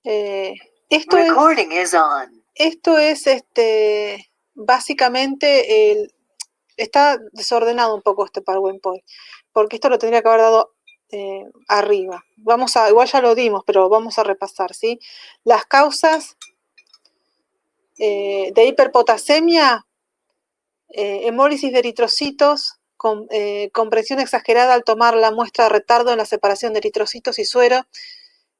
Esto es básicamente está desordenado un poco este PowerPoint, porque esto lo tendría que haber dado arriba. Igual ya lo dimos, pero vamos a repasar, ¿sí? Las causas de hiperpotasemia, hemólisis de eritrocitos, compresión exagerada al tomar la muestra, retardo en la separación de eritrocitos y suero,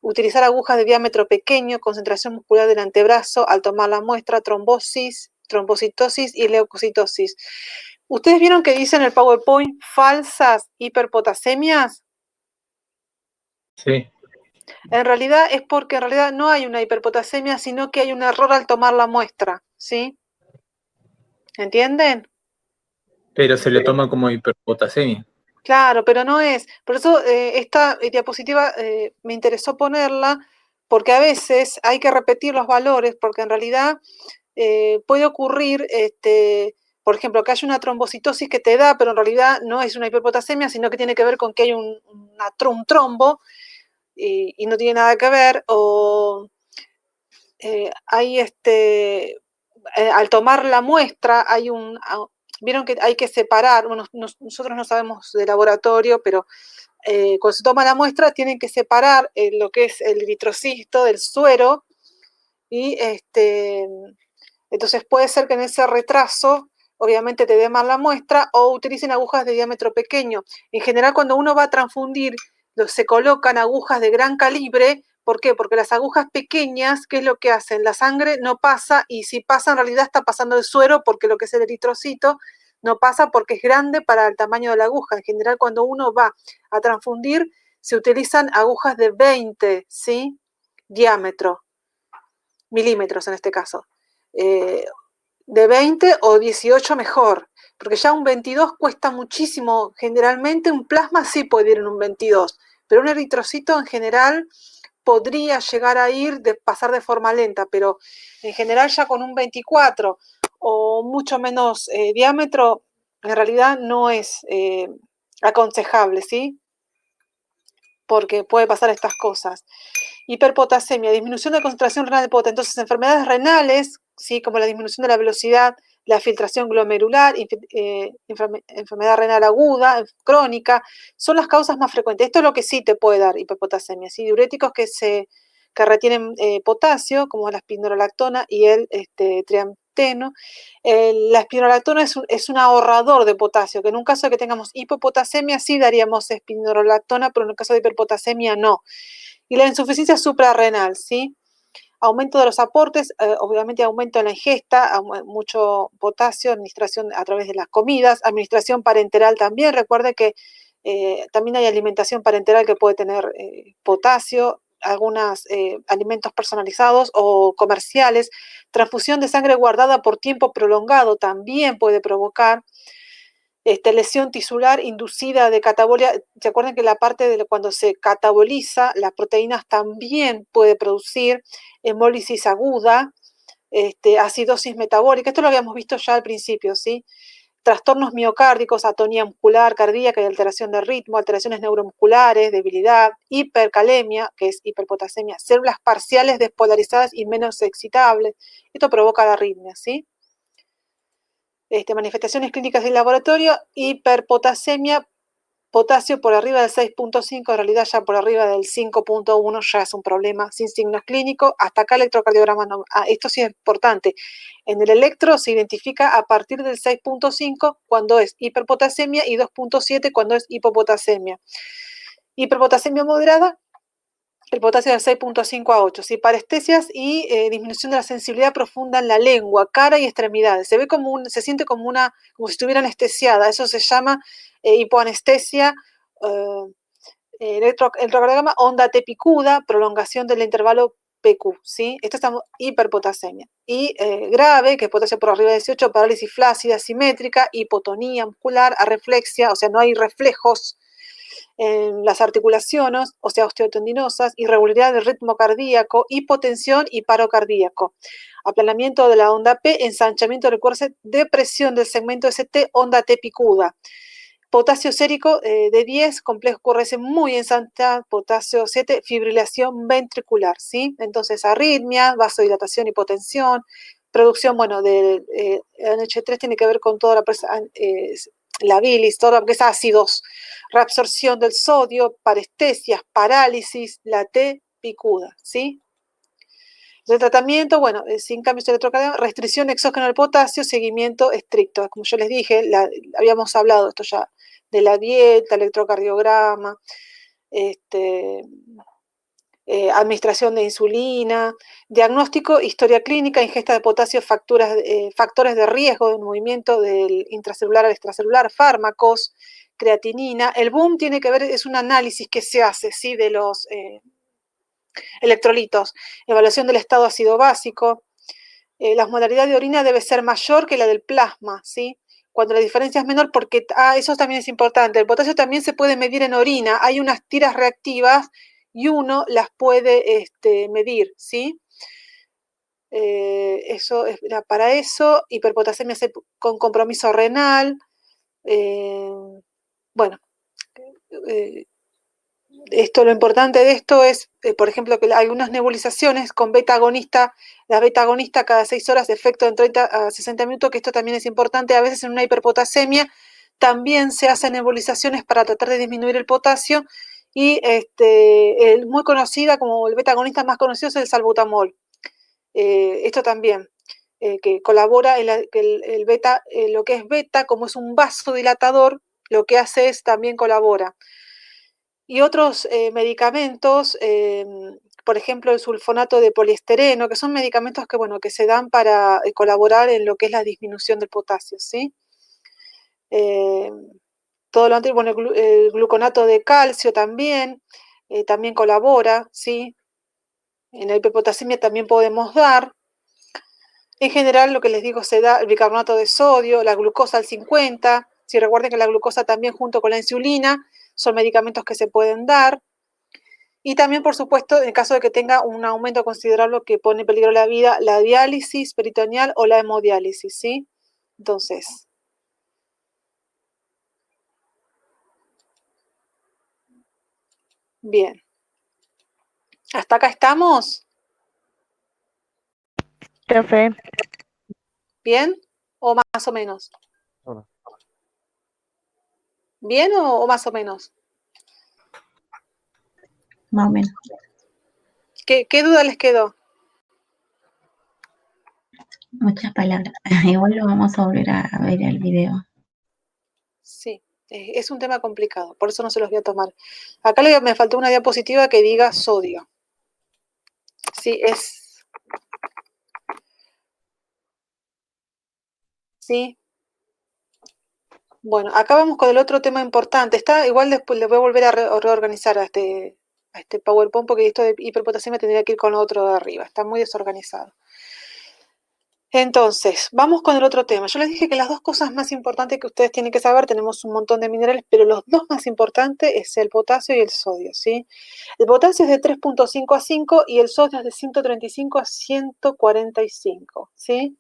utilizar agujas de diámetro pequeño, concentración muscular del antebrazo al tomar la muestra, trombosis, trombocitosis y leucocitosis. ¿Ustedes vieron que dice en el PowerPoint falsas hiperpotasemias? Sí. En realidad es porque en realidad no hay una hiperpotasemia, sino que hay un error al tomar la muestra, ¿sí? ¿Entienden? Pero se le toma como hiperpotasemia. Claro, pero no es. Por eso esta diapositiva me interesó ponerla, porque a veces hay que repetir los valores, porque en realidad puede ocurrir, por ejemplo, que haya una trombocitosis que te da, pero en realidad no es una hiperpotasemia, sino que tiene que ver con que hay un trombo y no tiene nada que ver, o hay al tomar la muestra hay vieron que hay que separar, bueno, nosotros no sabemos de laboratorio, pero cuando se toma la muestra tienen que separar lo que es el eritrocito del suero y entonces puede ser que en ese retraso obviamente te dé mal la muestra o utilicen agujas de diámetro pequeño. En general cuando uno va a transfundir se colocan agujas de gran calibre. ¿Por qué? Porque las agujas pequeñas, ¿qué es lo que hacen? La sangre no pasa y si pasa en realidad está pasando el suero porque lo que es el eritrocito no pasa porque es grande para el tamaño de la aguja. En general cuando uno va a transfundir se utilizan agujas de 20, ¿sí? Diámetro, milímetros en este caso. De 20 o 18 mejor, porque ya un 22 cuesta muchísimo. Generalmente un plasma sí puede ir en un 22, pero un eritrocito en general podría llegar a pasar de forma lenta, pero en general ya con un 24 o mucho menos diámetro, en realidad no es aconsejable, ¿sí? Porque puede pasar estas cosas. Hiperpotasemia, disminución de concentración renal de pota. Entonces, enfermedades renales, ¿sí? Como la disminución de la velocidad, la filtración glomerular, enfermedad renal aguda, crónica, son las causas más frecuentes. Esto es lo que sí te puede dar hiperpotasemia, ¿sí? Diuréticos que retienen potasio, como la espironolactona y el triamteno. La espironolactona es un ahorrador de potasio, que en un caso de que tengamos hipopotasemia sí daríamos espironolactona, pero en el caso de hiperpotasemia no. Y la insuficiencia suprarrenal, ¿sí? Aumento de los aportes, obviamente aumento en la ingesta, mucho potasio, administración a través de las comidas, administración parenteral también. Recuerde que también hay alimentación parenteral que puede tener potasio, algunos alimentos personalizados o comerciales. Transfusión de sangre guardada por tiempo prolongado también puede provocar lesión tisular inducida de catabolia. ¿Se acuerdan que la parte de cuando se cataboliza las proteínas también puede producir hemólisis aguda, acidosis metabólica? Esto lo habíamos visto ya al principio, ¿sí? Trastornos miocárdicos, atonía muscular, cardíaca y alteración de ritmo, alteraciones neuromusculares, debilidad, hipercalemia, que es hiperpotasemia, células parciales despolarizadas y menos excitables. Esto provoca la arritmia, ¿sí? Manifestaciones clínicas del laboratorio, hiperpotasemia, potasio por arriba del 6.5, en realidad ya por arriba del 5.1 ya es un problema sin signos clínicos. Hasta acá electrocardiograma no. Esto sí es importante. En el electro se identifica a partir del 6.5 cuando es hiperpotasemia y 2.7 cuando es hipopotasemia. Hiperpotasemia moderada, el potasio de 6.5 a 8, ¿sí? Parestesias y disminución de la sensibilidad profunda en la lengua, cara y extremidades. Se siente como si estuviera anestesiada. Eso se llama hipoanestesia, electrocardiograma, onda T picuda, prolongación del intervalo PQ, ¿sí? Esto es hiperpotasemia. Y grave, que es potasio por arriba de 18, parálisis flácida, simétrica, hipotonía muscular, arreflexia, o sea, no hay reflejos en las articulaciones, o sea, osteotendinosas, irregularidad del ritmo cardíaco, hipotensión y paro cardíaco, aplanamiento de la onda P, ensanchamiento del cuerpo, depresión del segmento ST, onda T picuda, potasio sérico de 10, complejo QRS muy ensanchado, potasio 7, fibrilación ventricular, ¿sí? Entonces, arritmias, vasodilatación, hipotensión, producción, bueno, del NH3 tiene que ver con toda la bilis, todo lo que es ácidos, reabsorción del sodio, parestesias, parálisis, la T picuda, ¿sí? El tratamiento, bueno, sin cambios electrocardiograma, restricción exógena del potasio, seguimiento estricto. Como yo les dije, habíamos hablado esto ya de la dieta, electrocardiograma, administración de insulina, diagnóstico, historia clínica, ingesta de potasio, factores de riesgo del movimiento del intracelular al extracelular, fármacos, creatinina. El boom tiene que ver, es un análisis que se hace, ¿sí? De los electrolitos, evaluación del estado ácido básico. La osmolaridad de orina debe ser mayor que la del plasma, ¿sí? Cuando la diferencia es menor, porque eso también es importante. El potasio también se puede medir en orina. Hay unas tiras reactivas y uno las puede medir, ¿sí? Eso era para eso. Hiperpotasemia con compromiso renal. Bueno, lo importante de esto es, por ejemplo, que algunas nebulizaciones con beta agonista, la beta agonista cada 6 horas, efecto en 30 a 60 minutos, que esto también es importante. A veces en una hiperpotasemia también se hacen nebulizaciones para tratar de disminuir el potasio, y muy conocida como el beta agonista más conocido es el salbutamol. Esto también, que colabora en el beta, lo que es beta, como es un vasodilatador, lo que hace es también colabora. Y otros medicamentos, por ejemplo, el sulfonato de poliestereno, que son medicamentos que, bueno, que se dan para colaborar en lo que es la disminución del potasio, ¿sí? Todo lo anterior, bueno, el gluconato de calcio también colabora, ¿sí? En la hiperpotasemia también podemos dar. En general, lo que les digo, se da el bicarbonato de sodio, la glucosa al 50. Si recuerden que la glucosa también junto con la insulina son medicamentos que se pueden dar. Y también, por supuesto, en el caso de que tenga un aumento considerable que pone en peligro la vida, la diálisis peritoneal o la hemodiálisis, ¿sí? Entonces, bien. ¿Hasta acá estamos? Profe, ¿Bien? ¿O más o menos? Hola. ¿Bien o más o menos? más o menos. ¿Qué duda les quedó? Muchas palabras. Igual lo vamos a volver a ver el video. Sí, es un tema complicado, por eso no se los voy a tomar. Acá me faltó una diapositiva que diga sodio. Sí, sí. Bueno, acá vamos con el otro tema importante. Igual después le voy a volver a reorganizar a este PowerPoint, porque esto de hiperpotasemia tendría que ir con otro de arriba. Está muy desorganizado. Entonces, vamos con el otro tema. Yo les dije que las dos cosas más importantes que ustedes tienen que saber, tenemos un montón de minerales, pero los dos más importantes es el potasio y el sodio, ¿sí? El potasio es de 3.5 a 5 y el sodio es de 135 a 145, ¿sí?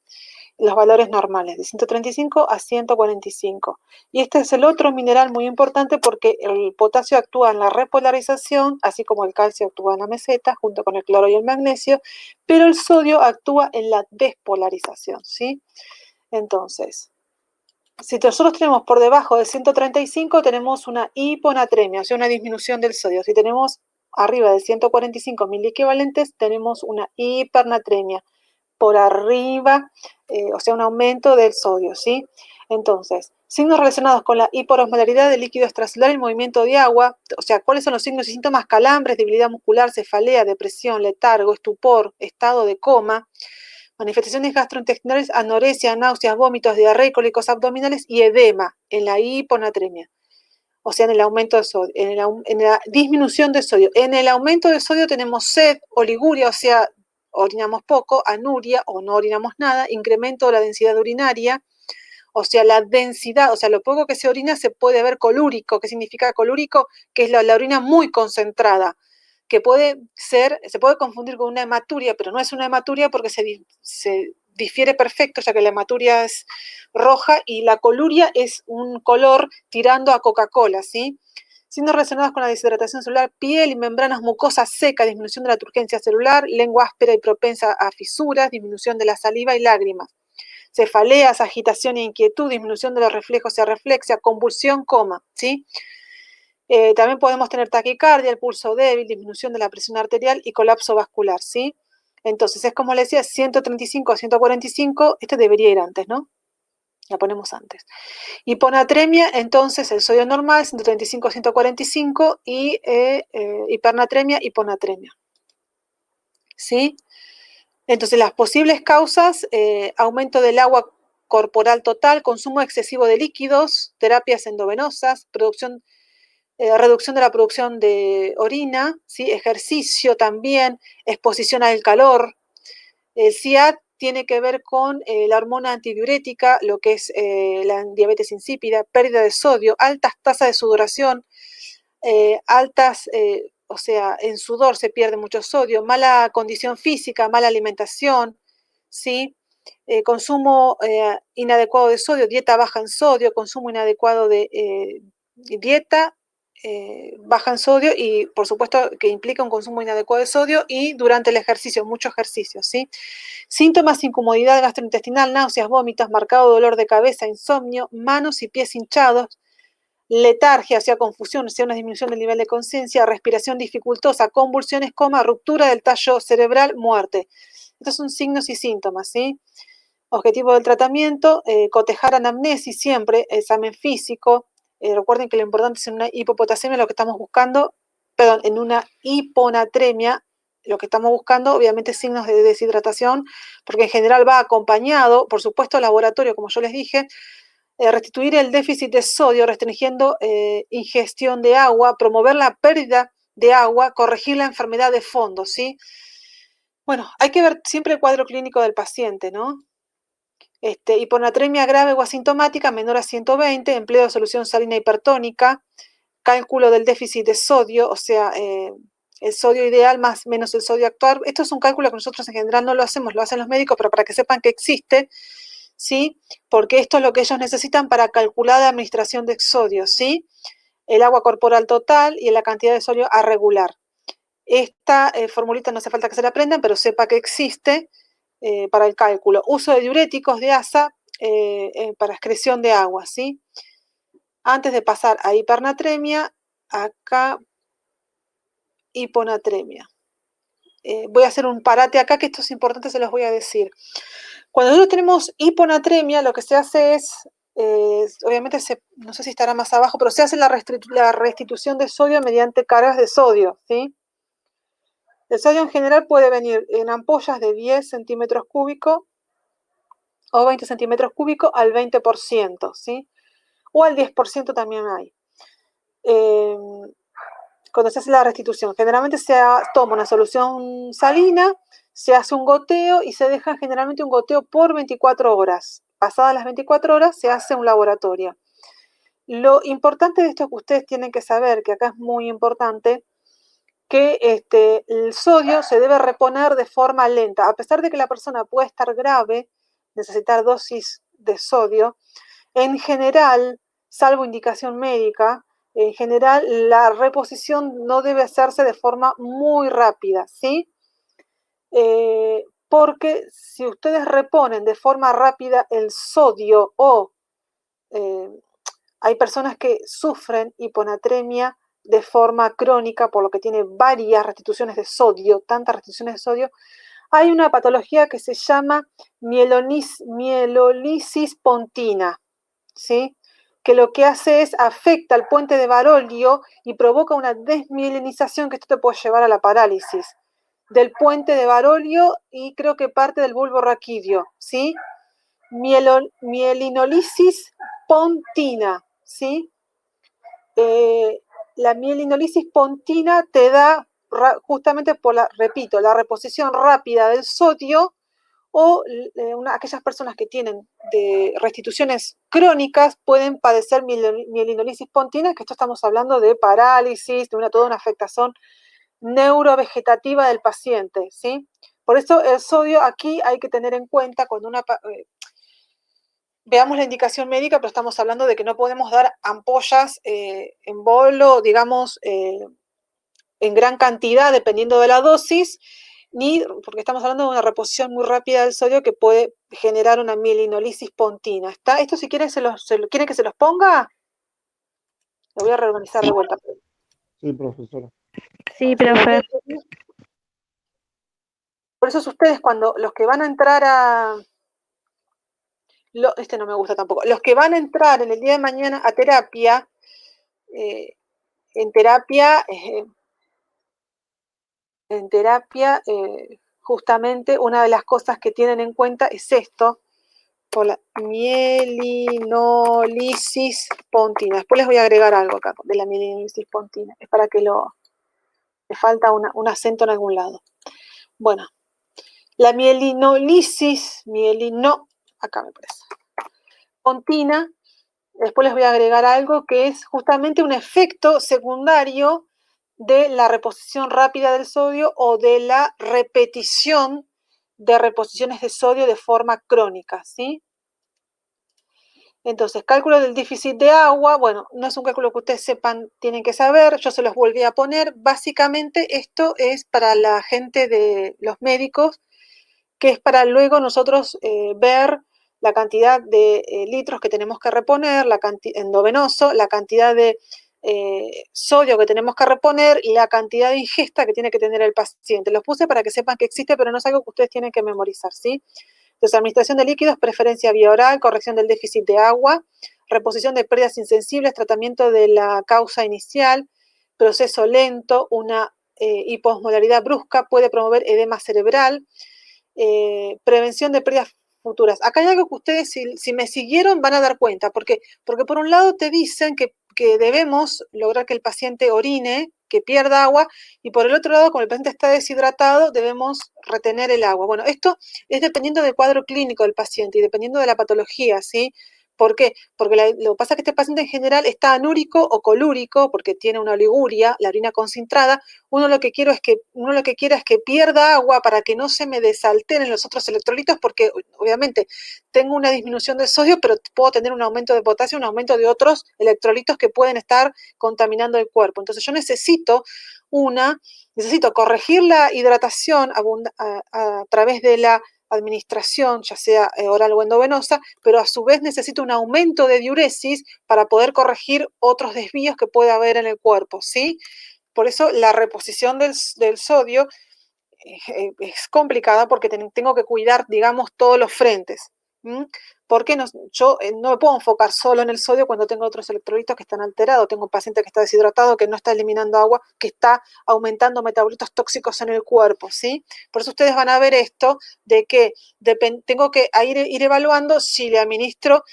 Los valores normales, de 135 a 145. Y este es el otro mineral muy importante porque el potasio actúa en la repolarización, así como el calcio actúa en la meseta, junto con el cloro y el magnesio, pero el sodio actúa en la despolarización, ¿sí? Entonces, si nosotros tenemos por debajo de 135, tenemos una hiponatremia, o sea, una disminución del sodio. Si tenemos arriba de 145 miliequivalentes, tenemos una hipernatremia. Por arriba, o sea, un aumento del sodio, ¿sí? Entonces, signos relacionados con la hiperosmolaridad del líquido extracelular y el movimiento de agua, o sea, ¿cuáles son los signos y síntomas? Calambres, debilidad muscular, cefalea, depresión, letargo, estupor, estado de coma, manifestaciones gastrointestinales, anorexia, náuseas, vómitos, diarrea, cólicos abdominales y edema en la hiponatremia. O sea, en el aumento de sodio, en la disminución de sodio. En el aumento de sodio tenemos sed, oliguria, o sea, orinamos poco, anuria o no orinamos nada, incremento de la densidad urinaria, o sea, la densidad, o sea, lo poco que se orina se puede ver colúrico. ¿Qué significa colúrico? Que es la orina muy concentrada, que se puede confundir con una hematuria, pero no es una hematuria porque se difiere perfecto, ya que la hematuria es roja y la coluria es un color tirando a Coca-Cola, ¿sí? Signos relacionados con la deshidratación celular: piel y membranas mucosas secas, disminución de la turgencia celular, lengua áspera y propensa a fisuras, disminución de la saliva y lágrimas, cefaleas, agitación e inquietud, disminución de los reflejos y arreflexia, convulsión, coma, ¿sí? También podemos tener taquicardia, el pulso débil, disminución de la presión arterial y colapso vascular, ¿sí? Entonces, es como les decía, 135 a 145, este debería ir antes, ¿no? La ponemos antes. Hiponatremia, entonces, el sodio normal, 135 a 145, y hipernatremia, hiponatremia, ¿sí? Entonces, las posibles causas: aumento del agua corporal total, consumo excesivo de líquidos, terapias endovenosas, reducción de la producción de orina, ¿sí? Ejercicio también, exposición al calor. El CIAT tiene que ver con la hormona antidiurética, lo que es la diabetes insípida, pérdida de sodio, altas tasas de sudoración, o sea, en sudor se pierde mucho sodio, mala condición física, mala alimentación, ¿sí? Consumo inadecuado de sodio, dieta baja en sodio, consumo inadecuado de dieta baja en sodio, y por supuesto que implica un consumo inadecuado de sodio, y durante el ejercicio, mucho ejercicio, ¿sí? Síntomas: incomodidad gastrointestinal, náuseas, vómitos, marcado dolor de cabeza, insomnio, manos y pies hinchados, letargia, o sea, confusión, o sea, una disminución del nivel de conciencia, respiración dificultosa, convulsiones, coma, ruptura del tallo cerebral, muerte. Estos son signos y síntomas, ¿sí? Objetivo del tratamiento: cotejar anamnesis siempre, examen físico. Recuerden que lo importante es en una hipopotasemia, lo que estamos buscando, perdón, en una hiponatremia, lo que estamos buscando, obviamente, signos de deshidratación, porque en general va acompañado, por supuesto, laboratorio, como yo les dije, restituir el déficit de sodio, restringiendo ingestión de agua, promover la pérdida de agua, corregir la enfermedad de fondo, ¿sí? Bueno, hay que ver siempre el cuadro clínico del paciente, ¿no? Hiponatremia grave o asintomática, menor a 120, empleo de solución salina hipertónica, cálculo del déficit de sodio, o sea, el sodio ideal más menos el sodio actual. Esto es un cálculo que nosotros en general no lo hacemos, lo hacen los médicos, pero para que sepan que existe, ¿sí? Porque esto es lo que ellos necesitan para calcular la administración de sodio, ¿sí? El agua corporal total y la cantidad de sodio a regular. Esta formulita no hace falta que se la aprendan, pero sepa que existe para el cálculo. Uso de diuréticos de ASA para excreción de agua, ¿sí? Antes de pasar a hipernatremia, acá hiponatremia. Voy a hacer un parate acá, que esto es importante, se los voy a decir. Cuando nosotros tenemos hiponatremia, lo que se hace es, obviamente, no sé si estará más abajo, pero se hace la restitución de sodio mediante cargas de sodio, ¿sí? El sodio en general puede venir en ampollas de 10 centímetros cúbicos o 20 centímetros cúbicos al 20%, ¿sí? O al 10% también hay. Cuando se hace la restitución, generalmente se toma una solución salina, se hace un goteo y se deja generalmente un goteo por 24 horas. Pasadas las 24 horas se hace un laboratorio. Lo importante de esto que ustedes tienen que saber, que acá es muy importante, que el sodio se debe reponer de forma lenta. A pesar de que la persona puede estar grave, necesitar dosis de sodio, en general, salvo indicación médica, en general la reposición no debe hacerse de forma muy rápida, ¿sí? Porque si ustedes reponen de forma rápida el sodio, o hay personas que sufren hiponatremia de forma crónica, por lo que tiene varias restituciones de sodio, tantas restituciones de sodio, hay una patología que se llama mielolisis pontina, ¿sí? Que lo que hace es afecta al puente de Barolio y provoca una desmielinización, que esto te puede llevar a la parálisis del puente de Barolio y creo que parte del bulbo raquídeo, ¿sí? Mielinolisis pontina, ¿sí? La mielinolisis pontina te da justamente por repito, la reposición rápida del sodio, o aquellas personas que tienen de restituciones crónicas pueden padecer mielinolisis pontina, que esto estamos hablando de parálisis, de toda una afectación neurovegetativa del paciente, ¿sí? Por eso el sodio aquí hay que tener en cuenta cuando veamos la indicación médica, pero estamos hablando de que no podemos dar ampollas en bolo, digamos, en gran cantidad, dependiendo de la dosis, ni porque estamos hablando de una reposición muy rápida del sodio que puede generar una mielinolisis pontina. ¿Está? Esto si quieren, ¿quieren que se los ponga? Lo voy a reorganizar Sí. de vuelta. Sí, profesora. Sí, profe. Por eso ustedes cuando los que van a entrar este no me gusta tampoco, los que van a entrar en el día de mañana a terapia, en terapia, justamente una de las cosas que tienen en cuenta es esto, por la mielinolisis pontina. Después les voy a agregar algo acá de la mielinolisis pontina, es para que le falta un acento en algún lado. Bueno, la mielinolisis, acá me parece, pontina, después les voy a agregar algo que es justamente un efecto secundario de la reposición rápida del sodio o de la repetición de reposiciones de sodio de forma crónica, ¿sí? Entonces, cálculo del déficit de agua, bueno, no es un cálculo que ustedes sepan, tienen que saber, yo se los volví a poner. Básicamente esto es para la gente de los médicos, que es para luego nosotros ver la cantidad de litros que tenemos que reponer, endovenoso, la cantidad de sodio que tenemos que reponer y la cantidad de ingesta que tiene que tener el paciente. Los puse para que sepan que existe, pero no es algo que ustedes tienen que memorizar, ¿sí? Entonces, administración de líquidos, preferencia vía oral, corrección del déficit de agua, reposición de pérdidas insensibles, tratamiento de la causa inicial, proceso lento, una hiposmolaridad brusca puede promover edema cerebral, prevención de pérdidas futuras. Acá hay algo que ustedes, si me siguieron, van a dar cuenta, porque por un lado te dicen que debemos lograr que el paciente orine, que pierda agua, y por el otro lado, como el paciente está deshidratado, debemos retener el agua. Bueno, esto es dependiendo del cuadro clínico del paciente y dependiendo de la patología, ¿sí? ¿Por qué? Porque lo que pasa es que este paciente en general está anúrico o colúrico, porque tiene una oliguria, la orina concentrada. Uno lo que quiere es que pierda agua para que no se me desalteren los otros electrolitos, porque obviamente tengo una disminución del sodio, pero puedo tener un aumento de potasio, un aumento de otros electrolitos que pueden estar contaminando el cuerpo. Entonces yo necesito corregir la hidratación a través de la administración, ya sea oral o endovenosa, pero a su vez necesito un aumento de diuresis para poder corregir otros desvíos que puede haber en el cuerpo, ¿sí? Por eso la reposición del sodio es complicada porque tengo que cuidar, digamos, todos los frentes. Porque yo no me puedo enfocar solo en el sodio cuando tengo otros electrolitos que están alterados. Tengo un paciente que está deshidratado, que no está eliminando agua, que está aumentando metabolitos tóxicos en el cuerpo, ¿sí? Por eso ustedes van a ver esto de que tengo que ir evaluando si le administro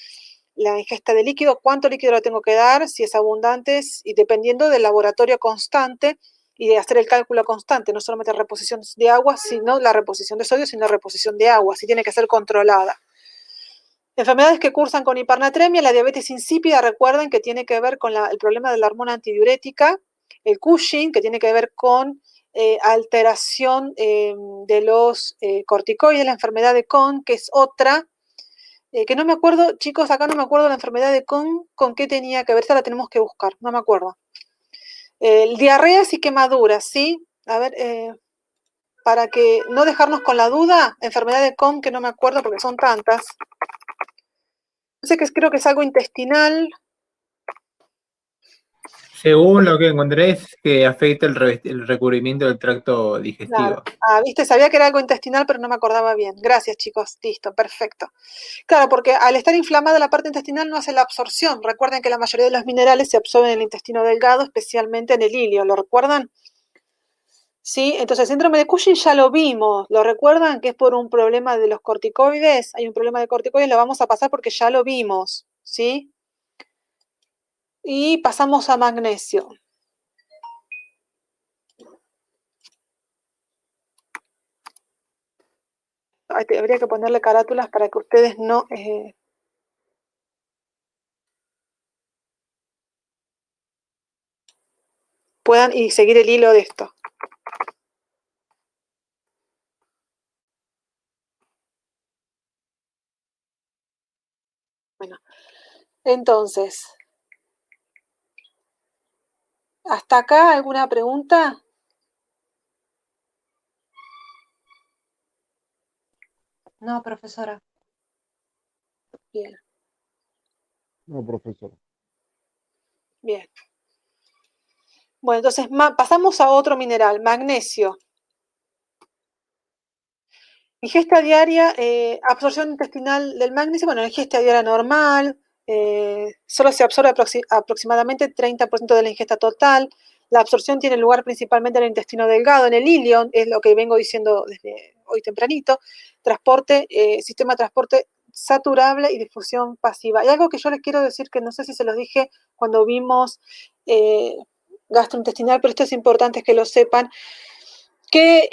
la ingesta de líquido, cuánto líquido le tengo que dar, si es abundante, y dependiendo del laboratorio constante y de hacer el cálculo constante, no solamente reposición de agua, sino la reposición de sodio, sino reposición de agua, si tiene que ser controlada. Enfermedades que cursan con hipernatremia, la diabetes insípida, recuerden que tiene que ver con el problema de la hormona antidiurética, el Cushing, que tiene que ver con alteración de los corticoides, la enfermedad de Kohn, que es otra, que no me acuerdo, chicos, acá no me acuerdo la enfermedad de Kohn, con qué tenía que ver, esta la tenemos que buscar, no me acuerdo. Diarreas y quemaduras, ¿sí? A ver, para que no dejarnos con la duda, enfermedad de Kohn, que no me acuerdo porque son tantas. Sé que creo que es algo intestinal. Según lo que encontré es que afecta el recubrimiento del tracto digestivo. Claro. Viste, sabía que era algo intestinal, pero no me acordaba bien. Gracias, chicos. Listo, perfecto. Claro, porque al estar inflamada la parte intestinal no hace la absorción. Recuerden que la mayoría de los minerales se absorben en el intestino delgado, especialmente en el ilio. ¿Lo recuerdan? Sí, entonces el síndrome de Cushing ya lo vimos. ¿Lo recuerdan? Que es por un problema de los corticoides. Hay un problema de corticoides, lo vamos a pasar porque ya lo vimos. ¿Sí? Y pasamos a magnesio. Habría que ponerle carátulas para que ustedes no puedan y seguir el hilo de esto. Bueno, entonces, ¿hasta acá alguna pregunta? No, profesora. Bien, No, profesor. bien. Bueno, entonces pasamos a otro mineral, magnesio. Ingesta diaria, absorción intestinal del magnesio, bueno, ingesta diaria normal, solo se absorbe aproximadamente 30% de la ingesta total. La absorción tiene lugar principalmente en el intestino delgado, en el ilion, es lo que vengo diciendo desde hoy tempranito. Transporte, sistema de transporte saturable y difusión pasiva. Y algo que yo les quiero decir, que no sé si se los dije cuando vimos gastrointestinal, pero esto es importante que lo sepan, que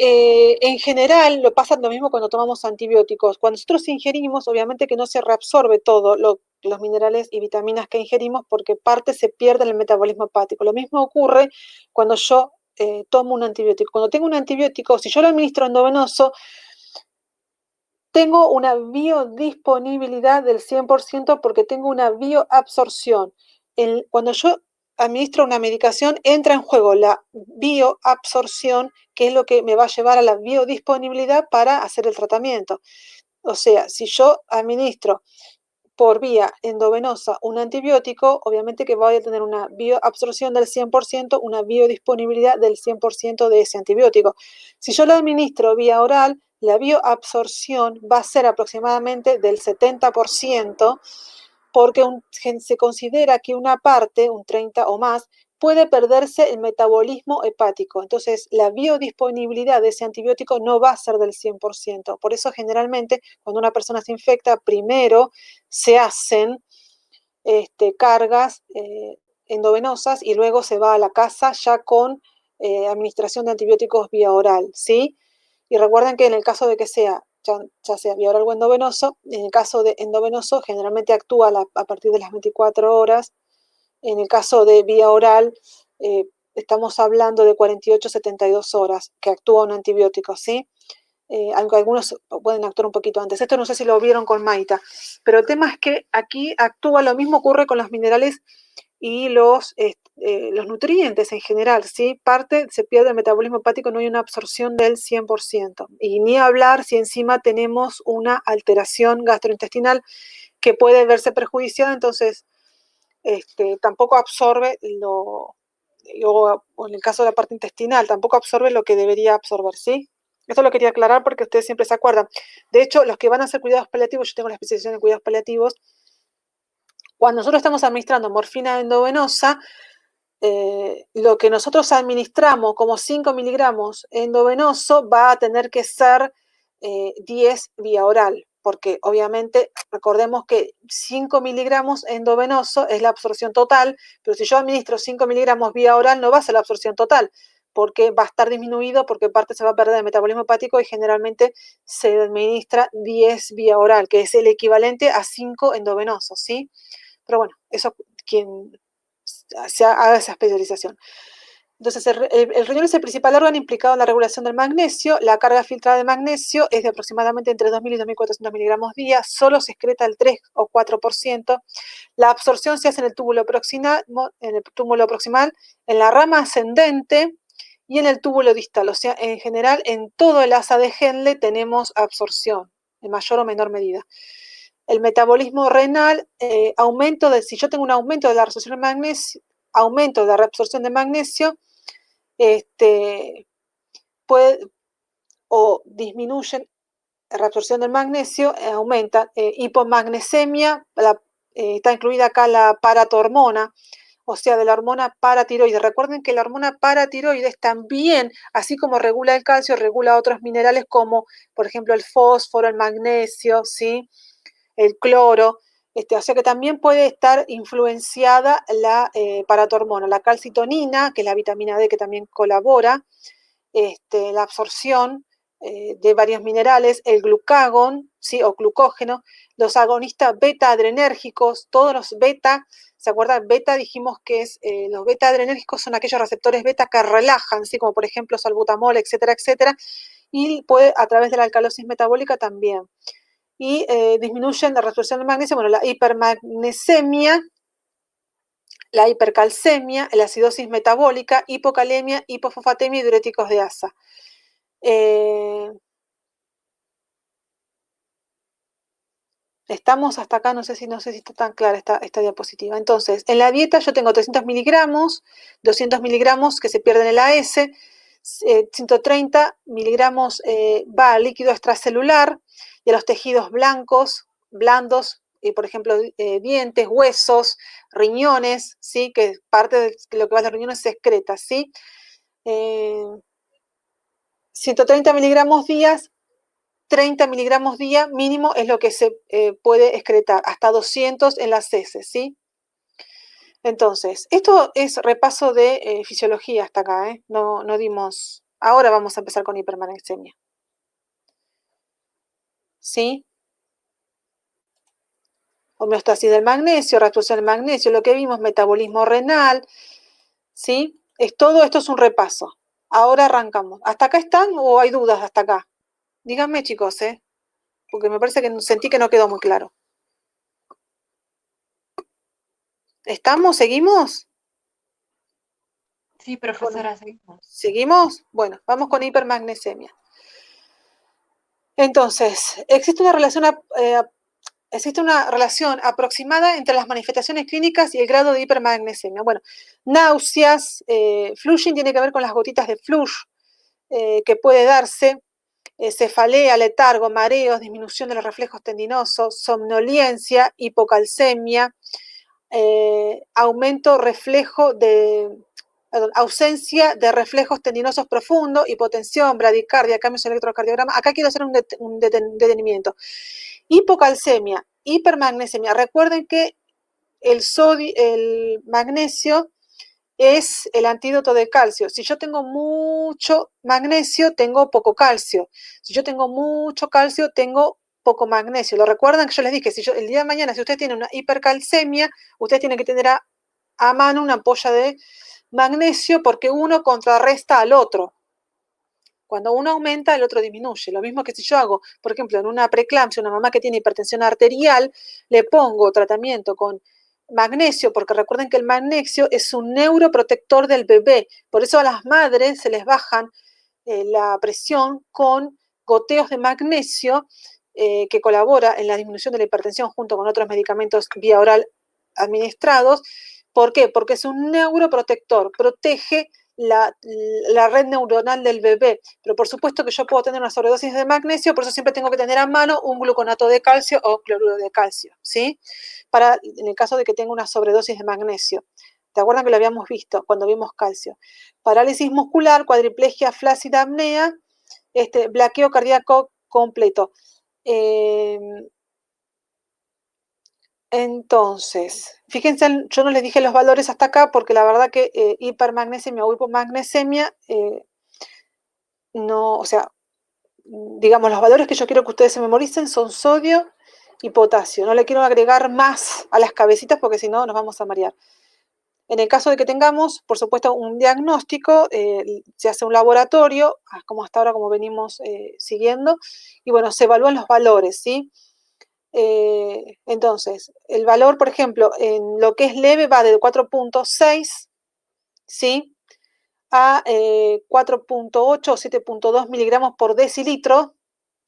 en general lo pasa lo mismo cuando tomamos antibióticos. Cuando nosotros ingerimos, obviamente que no se reabsorbe todo los minerales y vitaminas que ingerimos porque parte se pierde en el metabolismo hepático. Lo mismo ocurre cuando yo tomo un antibiótico. Cuando tengo un antibiótico, si yo lo administro endovenoso, tengo una biodisponibilidad del 100% porque tengo una bioabsorción. Cuando yo administro una medicación, entra en juego la bioabsorción, que es lo que me va a llevar a la biodisponibilidad para hacer el tratamiento. O sea, si yo administro por vía endovenosa un antibiótico, obviamente que voy a tener una bioabsorción del 100%, una biodisponibilidad del 100% de ese antibiótico. Si yo lo administro vía oral, la bioabsorción va a ser aproximadamente del 70%, porque se considera que una parte, un 30 o más, puede perderse el metabolismo hepático. Entonces, la biodisponibilidad de ese antibiótico no va a ser del 100%. Por eso, generalmente, cuando una persona se infecta, primero se hacen cargas endovenosas y luego se va a la casa ya con administración de antibióticos vía oral, ¿sí? Y recuerden que en el caso de que sea ya sea vía oral o endovenoso, en el caso de endovenoso generalmente actúa a partir de las 24 horas. En el caso de vía oral, estamos hablando de 48 72 horas que actúa un antibiótico, ¿sí? Aunque algunos pueden actuar un poquito antes. Esto no sé si lo vieron con Maita, pero el tema es que aquí actúa lo mismo, ocurre con los minerales y los nutrientes en general, ¿sí? Parte se pierde el metabolismo hepático, no hay una absorción del 100%. Y ni hablar si encima tenemos una alteración gastrointestinal que puede verse perjudiciada, entonces tampoco absorbe o en el caso de la parte intestinal, tampoco absorbe lo que debería absorber, ¿sí? Esto lo quería aclarar porque ustedes siempre se acuerdan. De hecho, los que van a hacer cuidados paliativos, yo tengo la especialización en cuidados paliativos, cuando nosotros estamos administrando morfina endovenosa, lo que nosotros administramos como 5 miligramos endovenoso va a tener que ser 10 vía oral, porque obviamente recordemos que 5 miligramos endovenoso es la absorción total, pero si yo administro 5 miligramos vía oral no va a ser la absorción total, porque va a estar disminuido, porque parte se va a perder el metabolismo hepático y generalmente se administra 10 vía oral, que es el equivalente a 5 endovenosos, ¿sí? Pero bueno, eso quien se haga esa especialización. Entonces, el riñón es el principal órgano implicado en la regulación del magnesio. La carga filtrada de magnesio es de aproximadamente entre 2.000 y 2.400 miligramos día. Solo se excreta el 3 o 4%. La absorción se hace en el túbulo proximal, en la rama ascendente y en el túbulo distal. O sea, en general, en todo el asa de Henle tenemos absorción, en mayor o menor medida. El metabolismo renal, si yo tengo un aumento de la reabsorción de magnesio, aumento de la reabsorción de magnesio, o disminuyen la reabsorción del magnesio, aumenta. Hipomagnesemia, está incluida acá la paratormona, o sea, de la hormona paratiroides. Recuerden que la hormona paratiroides también, así como regula el calcio, regula otros minerales como, por ejemplo, el fósforo, el magnesio, ¿sí? El cloro, o sea que también puede estar influenciada la paratormona, la calcitonina, que es la vitamina D que también colabora, la absorción de varios minerales, el glucagón, ¿sí? O glucógeno, los agonistas beta adrenérgicos, todos los beta, ¿se acuerdan? Beta dijimos que los beta adrenérgicos son aquellos receptores beta que relajan, ¿sí? Como por ejemplo salbutamol, etcétera, etcétera, y puede a través de la alcalosis metabólica también. y disminuyen la reabsorción del magnesio. Bueno, la hipermagnesemia, la hipercalcemia, la acidosis metabólica, hipocalemia, hipofosfatemia y diuréticos de asa. Estamos hasta acá, no sé si está tan clara esta diapositiva. Entonces, en la dieta yo tengo 300 miligramos, 200 miligramos que se pierden en el AS, 130 miligramos va al líquido extracelular y a los tejidos blancos, blandos, por ejemplo, dientes, huesos, riñones, ¿sí? Que parte de lo que va a los riñones se excreta, ¿sí? 130 miligramos días, 30 miligramos día mínimo es lo que se puede excretar, hasta 200 en las heces, ¿sí? Entonces, esto es repaso de fisiología hasta acá, ¿eh? No dimos... Ahora vamos a empezar con hipermagnesemia. ¿Sí? Homeostasis del magnesio, reabsorción del magnesio, lo que vimos, metabolismo renal, ¿sí? Todo esto es un repaso. Ahora arrancamos. ¿Hasta acá están o hay dudas hasta acá? Díganme, chicos, porque me parece que sentí que no quedó muy claro. ¿Estamos? ¿Seguimos? Sí, profesora, seguimos. ¿Seguimos? Bueno, vamos con hipermagnesemia. Entonces, existe una relación aproximada entre las manifestaciones clínicas y el grado de hipermagnesemia. Bueno, náuseas, flushing tiene que ver con las gotitas de flush que puede darse, cefalea, letargo, mareos, disminución de los reflejos tendinosos, somnolencia, hipocalcemia, ausencia de reflejos tendinosos profundos, hipotensión, bradicardia, cambios en electrocardiograma. Acá quiero hacer un detenimiento. Hipocalcemia, hipermagnesemia. Recuerden que el magnesio es el antídoto del calcio. Si yo tengo mucho magnesio, tengo poco calcio. Si yo tengo mucho calcio, tengo poco magnesio. ¿Lo recuerdan? Que yo les dije, el día de mañana, si usted tiene una hipercalcemia, usted tiene que tener a mano una ampolla de magnesio porque uno contrarresta al otro. Cuando uno aumenta, el otro disminuye. Lo mismo que si yo hago, por ejemplo, en una preeclampsia, una mamá que tiene hipertensión arterial, le pongo tratamiento con magnesio, porque recuerden que el magnesio es un neuroprotector del bebé. Por eso a las madres se les bajan la presión con goteos de magnesio que colabora en la disminución de la hipertensión junto con otros medicamentos vía oral administrados. ¿Por qué? Porque es un neuroprotector, protege la red neuronal del bebé, pero por supuesto que yo puedo tener una sobredosis de magnesio, por eso siempre tengo que tener a mano un gluconato de calcio o cloruro de calcio, ¿sí? En el caso de que tenga una sobredosis de magnesio. ¿Te acuerdan que lo habíamos visto cuando vimos calcio? Parálisis muscular, cuadriplegia, flácida apnea, bloqueo cardíaco completo. Entonces, fíjense, yo no les dije los valores hasta acá porque la verdad que hipermagnesemia o hipomagnesemia, no, o sea, digamos, los valores que yo quiero que ustedes se memoricen son sodio y potasio. No le quiero agregar más a las cabecitas porque si no nos vamos a marear. En el caso de que tengamos, por supuesto, un diagnóstico, se hace un laboratorio, como hasta ahora, como venimos siguiendo, y bueno, se evalúan los valores, ¿sí? Entonces, el valor, por ejemplo, en lo que es leve va de 4.6, ¿sí? A 4.8 o 7.2 miligramos por decilitro,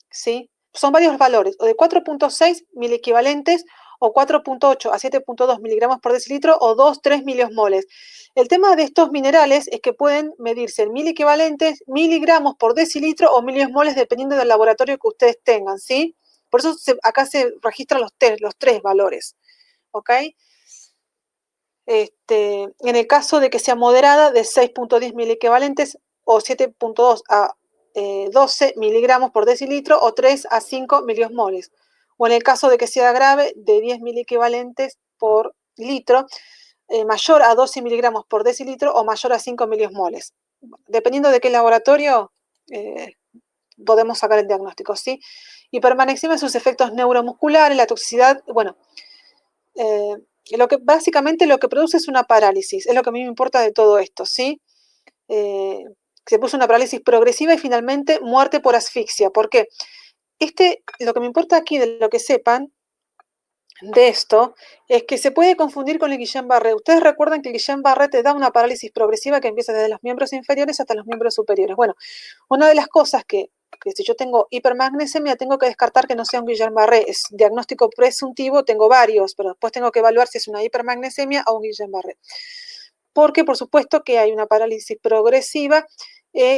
¿sí? Son varios valores, o de 4.6 miliequivalentes, o 4.8 a 7.2 miligramos por decilitro, o 2-3 miliosmoles. El tema de estos minerales es que pueden medirse en miliequivalentes, miligramos por decilitro o miliosmoles, dependiendo del laboratorio que ustedes tengan, ¿sí? Por eso acá se registran los tres valores, ¿ok? En el caso de que sea moderada, de 6.10 miliequivalentes o 7.2 a 12 miligramos por decilitro o 3 a 5 miliosmoles. O en el caso de que sea grave, de 10 miliequivalentes por litro, mayor a 12 miligramos por decilitro o mayor a 5 miliosmoles. Dependiendo de qué laboratorio, podemos sacar el diagnóstico, ¿sí? Hipermagnesemia, sus efectos neuromusculares, la toxicidad, bueno, básicamente lo que produce es una parálisis, es lo que a mí me importa de todo esto, ¿sí? Se puso una parálisis progresiva y finalmente muerte por asfixia. ¿Por qué? lo que me importa aquí de lo que sepan de esto es que se puede confundir con el Guillain-Barré. Ustedes recuerdan que el Guillain-Barré te da una parálisis progresiva que empieza desde los miembros inferiores hasta los miembros superiores. Bueno, una de las cosas que si yo tengo hipermagnesemia, tengo que descartar que no sea un Guillain-Barré. Es diagnóstico presuntivo, tengo varios, pero después tengo que evaluar si es una hipermagnesemia o un Guillain-Barré. Porque, por supuesto, que hay una parálisis progresiva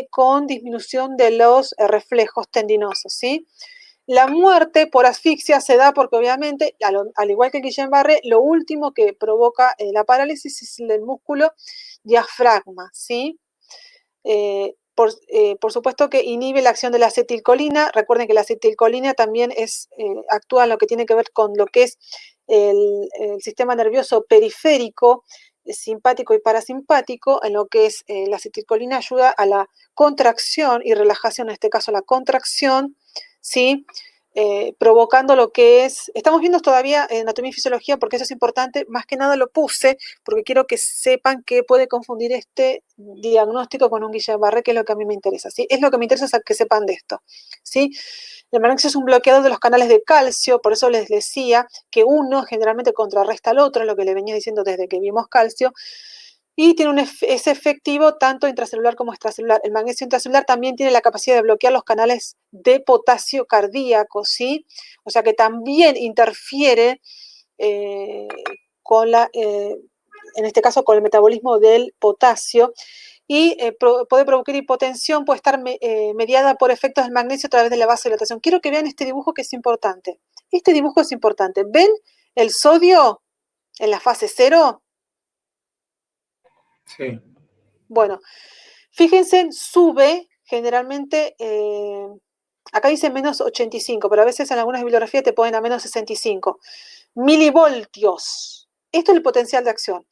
con disminución de los reflejos tendinosos, ¿sí? La muerte por asfixia se da porque, obviamente, al igual que el Guillain-Barré, lo último que provoca la parálisis es el músculo diafragma, ¿sí? Por supuesto que inhibe la acción de la acetilcolina. Recuerden que la acetilcolina también actúa en lo que tiene que ver con lo que es el sistema nervioso periférico, simpático y parasimpático, en lo que es la acetilcolina ayuda a la contracción y relajación, en este caso la contracción, ¿sí? Provocando lo que es, estamos viendo todavía anatomía y fisiología porque eso es importante, más que nada lo puse porque quiero que sepan que puede confundir este diagnóstico con un Guillain-Barré, que es lo que a mí me interesa, ¿sí? Es lo que me interesa que sepan de esto, ¿sí? El magnesio es un bloqueador de los canales de calcio, por eso les decía que uno generalmente contrarresta al otro, lo que le venía diciendo desde que vimos calcio, y es efectivo tanto intracelular como extracelular. El magnesio intracelular también tiene la capacidad de bloquear los canales de potasio cardíaco, ¿sí? O sea que también interfiere en este caso con el metabolismo del potasio, y puede provocar hipotensión, puede estar mediada por efectos del magnesio a través de la vasodilatación. Quiero que vean este dibujo que es importante. Este dibujo es importante. ¿Ven el sodio en la fase 0? Sí. Bueno, fíjense, sube generalmente, acá dice menos 85, pero a veces en algunas bibliografías te ponen a menos 65 milivoltios. Esto es el potencial de acción.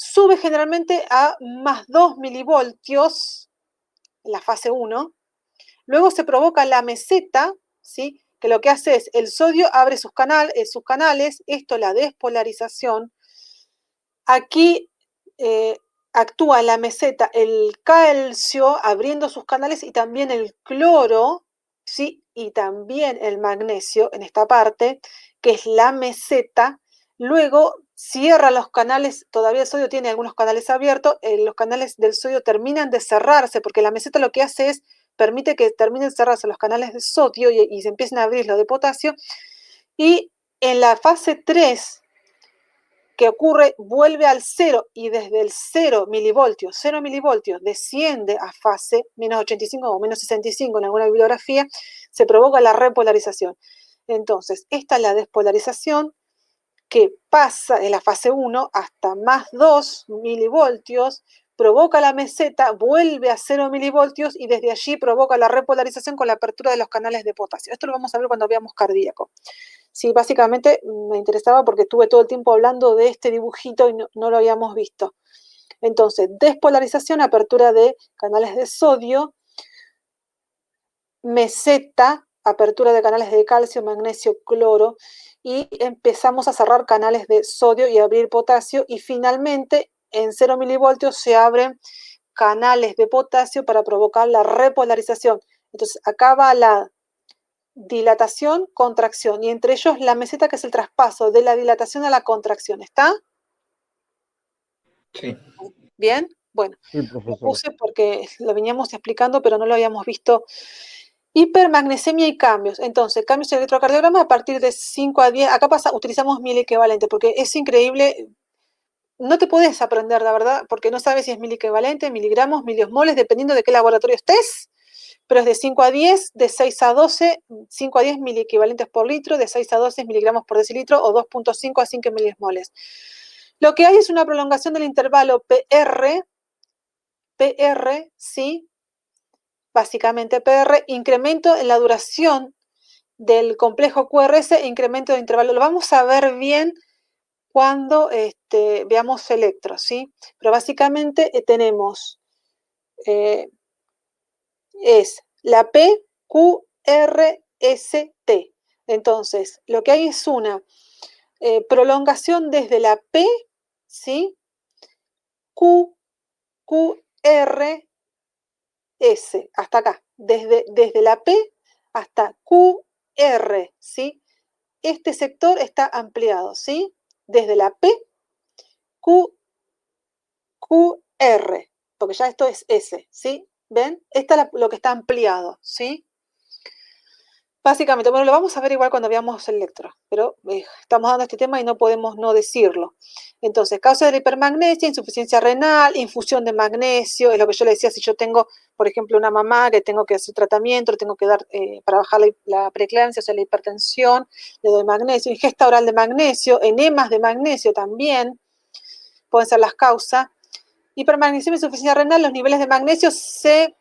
Sube generalmente a más 2 milivoltios en la fase 1. Luego se provoca la meseta, ¿sí? Que lo que hace es el sodio abre sus canales, esto es la despolarización. Aquí actúa en la meseta el calcio abriendo sus canales y también el cloro, ¿sí? Y también el magnesio en esta parte, que es la meseta. Luego cierra los canales, todavía el sodio tiene algunos canales abiertos, los canales del sodio terminan de cerrarse porque la meseta lo que hace es permite que terminen de cerrarse los canales de sodio y se empiecen a abrir los de potasio. Y en la fase 3, que ocurre, vuelve al 0 y desde el 0 milivoltios, desciende a fase menos 85 o menos 65 en alguna bibliografía, se provoca la repolarización. Entonces, esta es la despolarización que pasa en la fase 1 hasta más 2 milivoltios, provoca la meseta, vuelve a 0 milivoltios y desde allí provoca la repolarización con la apertura de los canales de potasio. Esto lo vamos a ver cuando veamos cardíaco. Sí, básicamente me interesaba porque estuve todo el tiempo hablando de este dibujito y no lo habíamos visto. Entonces, despolarización, apertura de canales de sodio, meseta, apertura de canales de calcio, magnesio, cloro, y empezamos a cerrar canales de sodio y abrir potasio, y finalmente en 0 milivoltios se abren canales de potasio para provocar la repolarización. Entonces, acá va la dilatación, contracción, y entre ellos la meseta, que es el traspaso de la dilatación a la contracción. ¿Está? Sí. ¿Bien? Bueno, Sí, lo profesora. puse porque lo veníamos explicando, pero no lo habíamos visto. Hipermagnesemia y cambios. Entonces, cambios en el electrocardiograma a partir de 5 a 10. Acá utilizamos miliequivalente, porque es increíble. No te puedes aprender, la verdad, porque no sabes si es miliequivalente, miligramos, miliosmoles, dependiendo de qué laboratorio estés. Pero es de 5 a 10, de 6 a 12, 5 a 10 miliequivalentes por litro, de 6 a 12 miligramos por decilitro, o 2.5 a 5 miliosmoles. Lo que hay es una prolongación del intervalo PR, ¿sí? Básicamente PR, incremento en la duración del complejo QRS e incremento de intervalo. Lo vamos a ver bien cuando veamos electro, ¿sí? Pero básicamente tenemos, es la PQRST. Entonces, lo que hay es una prolongación desde la P, ¿sí? QRS, hasta acá, desde la P hasta QRS, QR, ¿sí? Este sector está ampliado, ¿sí? Desde la P, Q, QR, porque ya esto es S, ¿sí? ¿Ven? Esta es lo que está ampliado, ¿sí? Básicamente, bueno, lo vamos a ver igual cuando veamos el electro, pero estamos dando este tema y no podemos no decirlo. Entonces, causa de la hipermagnesia, insuficiencia renal, infusión de magnesio, es lo que yo le decía, si yo tengo, por ejemplo, una mamá que tengo que hacer tratamiento, le tengo que dar para bajar la preeclampsia, o sea, la hipertensión, le doy magnesio, ingesta oral de magnesio, enemas de magnesio también, pueden ser las causas. Hipermagnesia y insuficiencia renal, los niveles de magnesio se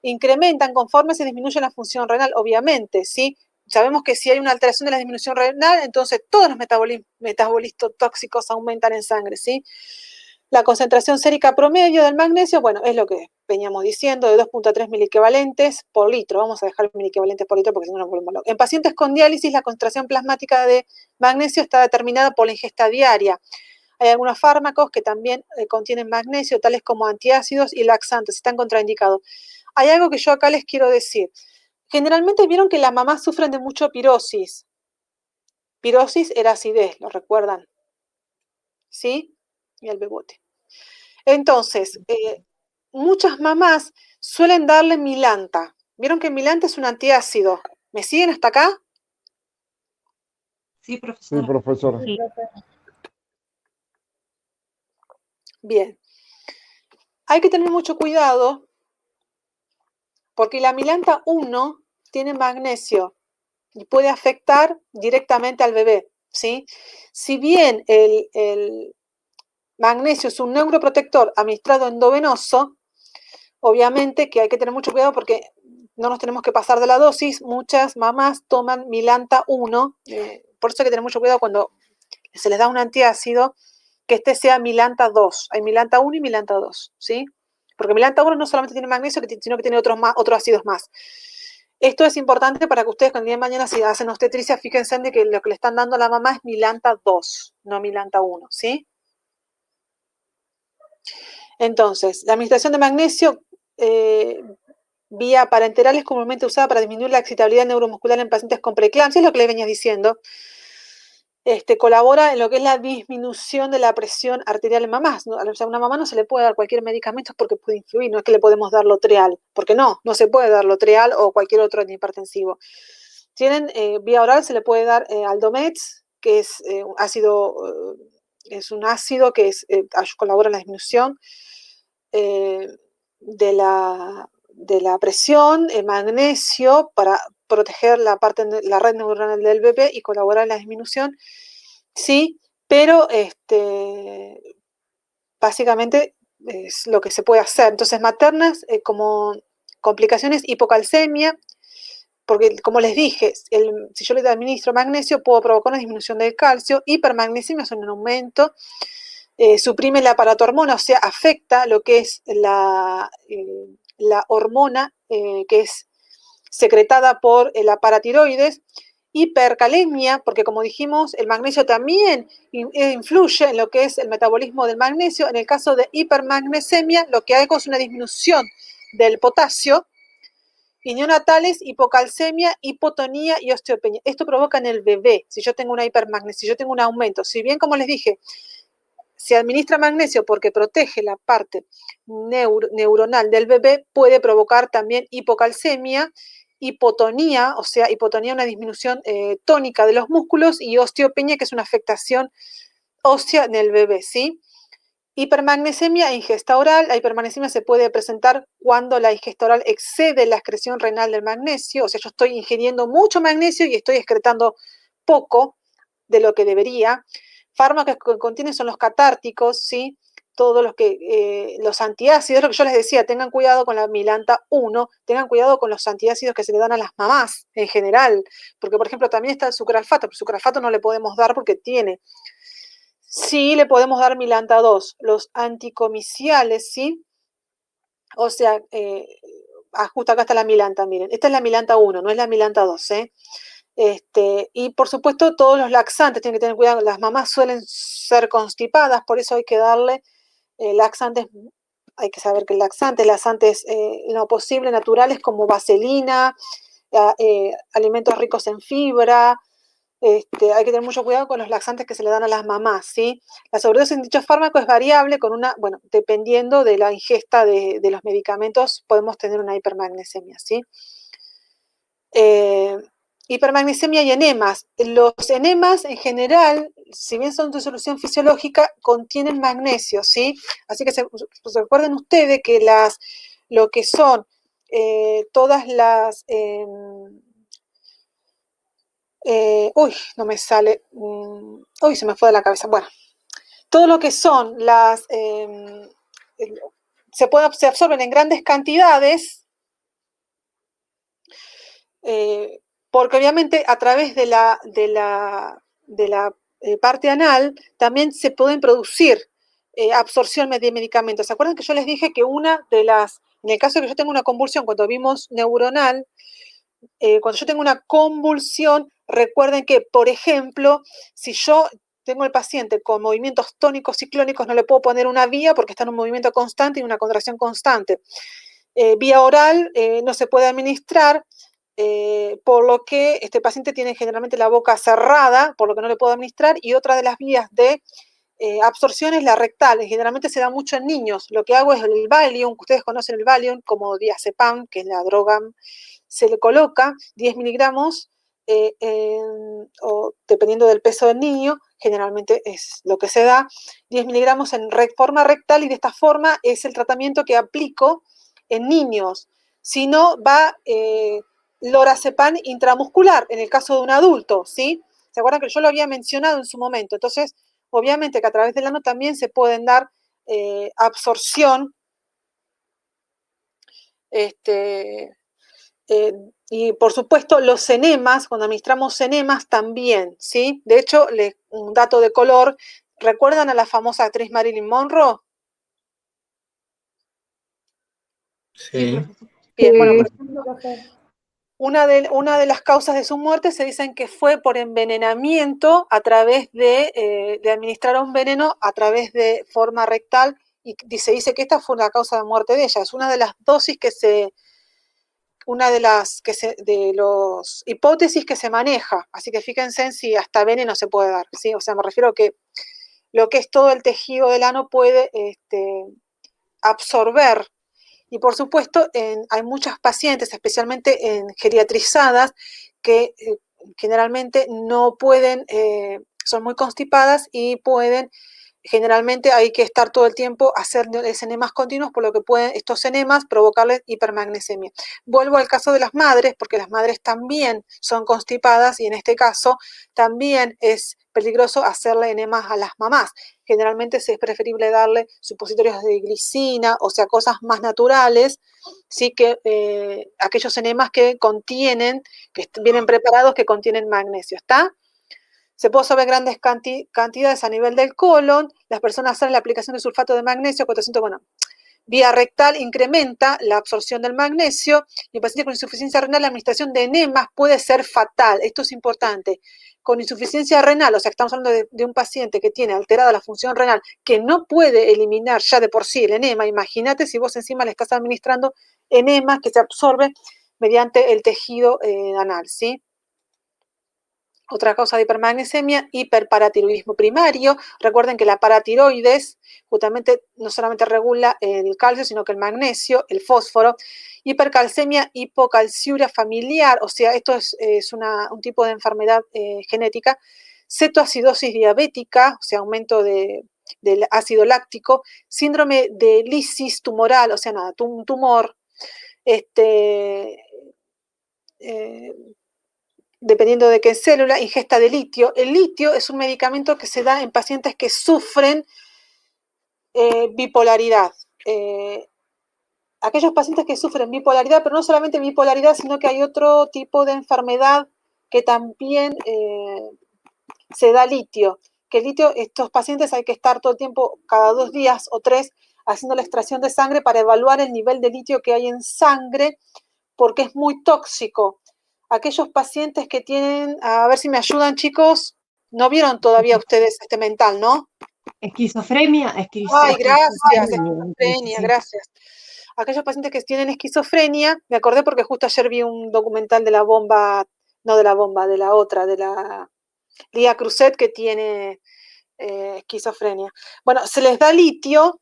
incrementan conforme se disminuye la función renal, obviamente, ¿sí? Sabemos que si hay una alteración de la disminución renal, entonces todos los metabolitos tóxicos aumentan en sangre, ¿sí? La concentración sérica promedio del magnesio, bueno, es lo que veníamos diciendo, de 2.3 miliequivalentes por litro. Vamos a dejar miliequivalentes por litro porque si no nos volvemos locos. En pacientes con diálisis, la concentración plasmática de magnesio está determinada por la ingesta diaria. Hay algunos fármacos que también contienen magnesio, tales como antiácidos y laxantes, están contraindicados. Hay algo que yo acá les quiero decir. Generalmente vieron que las mamás sufren de mucho pirosis. Pirosis era acidez, ¿lo recuerdan? ¿Sí? Y el bebote. Entonces, muchas mamás suelen darle Milanta. ¿Vieron que Milanta es un antiácido? ¿Me siguen hasta acá? Sí, Sí, profesora. profesora. Sí. Bien. Hay que tener mucho cuidado porque la Milanta 1 tiene magnesio y puede afectar directamente al bebé, ¿sí? Si bien el magnesio es un neuroprotector administrado endovenoso, obviamente que hay que tener mucho cuidado porque no nos tenemos que pasar de la dosis. Muchas mamás toman Milanta 1, por eso hay que tener mucho cuidado cuando se les da un antiácido, que este sea Milanta 2. Hay Milanta 1 y Milanta 2, ¿sí? Porque Milanta 1 no solamente tiene magnesio, sino que tiene otros ácidos más. Esto es importante para que ustedes cuando el día de mañana si hacen obstetricia, fíjense de que lo que le están dando a la mamá es Milanta 2, no Milanta 1, ¿sí? Entonces, la administración de magnesio vía parenteral es comúnmente usada para disminuir la excitabilidad neuromuscular en pacientes con preeclampsia, es lo que les venía diciendo. Colabora en lo que es la disminución de la presión arterial en mamás, ¿no? O sea, a una mamá no se le puede dar cualquier medicamento porque puede influir, no es que le podemos dar Lotrial, porque no se puede dar Lotrial o cualquier otro antihipertensivo. Tienen vía oral, se le puede dar Aldomex, que es es un ácido que colabora en la disminución de la presión, magnesio para proteger la red neuronal del bebé y colaborar en la disminución, sí, pero básicamente es lo que se puede hacer. Entonces, maternas como complicaciones, hipocalcemia, porque como les dije, si yo le administro magnesio, puedo provocar una disminución del calcio, hipermagnesemia es un aumento, suprime la paratormona, o sea, afecta lo que es la hormona que es secretada por la paratiroides, hipercalemia, porque como dijimos, el magnesio también influye en lo que es el metabolismo del magnesio. En el caso de hipermagnesemia, lo que hay es una disminución del potasio, y neonatales, hipocalcemia, hipotonía y osteopenia. Esto provoca en el bebé, si yo tengo una hipermagnesia, si yo tengo un aumento. Si bien, como les dije, se administra magnesio porque protege la parte neuronal del bebé, puede provocar también hipocalcemia, hipotonía, o sea, hipotonía, una disminución tónica de los músculos, y osteopenia, que es una afectación ósea en el bebé, ¿sí? Hipermagnesemia e ingesta oral. La hipermagnesemia se puede presentar cuando la ingesta oral excede la excreción renal del magnesio, o sea, yo estoy ingiriendo mucho magnesio y estoy excretando poco de lo que debería. Fármacos que contienen son los catárticos, ¿sí? Todos los antiácidos, lo que yo les decía, tengan cuidado con la Milanta 1, tengan cuidado con los antiácidos que se le dan a las mamás en general, porque por ejemplo también está el sucralfato, pero el sucralfato no le podemos dar porque tiene. Sí le podemos dar Milanta 2, los anticomiciales, ¿sí? O sea, justo acá está la Milanta, miren, esta es la Milanta 1, no es la Milanta 2, ¿eh? Y por supuesto todos los laxantes, tienen que tener cuidado, las mamás suelen ser constipadas, por eso hay que darle laxantes, hay que saber que laxantes lo posible naturales como vaselina, alimentos ricos en fibra. Hay que tener mucho cuidado con los laxantes que se le dan a las mamás, ¿sí? La sobredosis en dicho fármaco es variable, dependiendo de la ingesta de los medicamentos, podemos tener una hipermagnesemia, ¿sí? Hipermagnesemia y enemas. Los enemas, en general, si bien son de solución fisiológica, contienen magnesio, ¿sí? Así que recuerden ustedes que lo que son todas las... no me sale. Se me fue de la cabeza. Bueno, todo lo que son las. Se absorben en grandes cantidades, porque obviamente a través de la parte anal también se pueden producir absorción de medicamentos. ¿Se acuerdan que yo les dije que en el caso de que yo tenga una convulsión, cuando vimos neuronal, cuando yo tengo una convulsión, recuerden que, por ejemplo, si yo tengo el paciente con movimientos tónicos y clónicos, no le puedo poner una vía porque está en un movimiento constante y una contracción constante. Vía oral no se puede administrar, por lo que este paciente tiene generalmente la boca cerrada, por lo que no le puedo administrar, y otra de las vías de absorción es la rectal. Generalmente se da mucho en niños. Lo que hago es el Valium, ustedes conocen el Valium como diazepam, que es la droga, se le coloca 10 miligramos, o dependiendo del peso del niño, generalmente es lo que se da, 10 miligramos en forma rectal, y de esta forma es el tratamiento que aplico en niños. Si no, va lorazepam intramuscular, en el caso de un adulto, ¿sí? ¿Se acuerdan que yo lo había mencionado en su momento? Entonces, obviamente que a través del ano también se pueden dar absorción, y por supuesto los enemas, cuando administramos enemas también, ¿sí? De hecho, un dato de color, ¿recuerdan a la famosa actriz Marilyn Monroe? Sí. Bien, bueno, por ejemplo, una de las causas de su muerte se dicen que fue por envenenamiento a través de administrar un veneno a través de forma rectal, y se dice que esta fue la causa de muerte de ella. Es una de las dosis de los hipótesis que se maneja, así que fíjense en si hasta veneno se puede dar, ¿sí? O sea, me refiero a que lo que es todo el tejido del ano puede absorber. Y por supuesto, hay muchas pacientes, especialmente en geriatrizadas, que generalmente no pueden, son muy constipadas y pueden, generalmente hay que estar todo el tiempo hacerles enemas continuos, por lo que pueden estos enemas provocarles hipermagnesemia. Vuelvo al caso de las madres, porque las madres también son constipadas, y en este caso también es peligroso hacerle enemas a las mamás. Generalmente es preferible darle supositorios de glicina, o sea, cosas más naturales, sí, que aquellos enemas que vienen preparados, que contienen magnesio, ¿está? Se puede absorber grandes cantidades a nivel del colon. Las personas hacen la aplicación de sulfato de magnesio, 400, vía rectal incrementa la absorción del magnesio, y en pacientes con insuficiencia renal la administración de enemas puede ser fatal. Esto es importante. Con insuficiencia renal, o sea, estamos hablando de un paciente que tiene alterada la función renal, que no puede eliminar ya de por sí el enema. Imagínate si vos encima le estás administrando enemas que se absorben mediante el tejido anal, ¿sí? Otra causa de hipermagnesemia, hiperparatiroidismo primario. Recuerden que la paratiroides justamente no solamente regula el calcio, sino que el magnesio, el fósforo. Hipercalcemia, hipocalciuria familiar, o sea, esto es un tipo de enfermedad genética. Cetoacidosis diabética, o sea, aumento del ácido láctico. Síndrome de lisis tumoral, o sea, un tumor. Dependiendo de qué célula, ingesta de litio. El litio es un medicamento que se da en pacientes que sufren bipolaridad. Aquellos pacientes que sufren bipolaridad, pero no solamente bipolaridad, sino que hay otro tipo de enfermedad que también se da litio. Que el litio, estos pacientes hay que estar todo el tiempo, cada 2 días o 3, haciendo la extracción de sangre para evaluar el nivel de litio que hay en sangre, porque es muy tóxico. Aquellos pacientes que tienen, a ver si me ayudan, chicos, no vieron todavía ustedes mental, ¿no? Esquizofrenia, Ay, gracias, esquizofrenia, gracias. aquellos pacientes que tienen esquizofrenia, me acordé porque justo ayer vi un documental de la bomba, no de la bomba, de la otra, de la Lía Cruzet, que tiene esquizofrenia. Bueno, se les da litio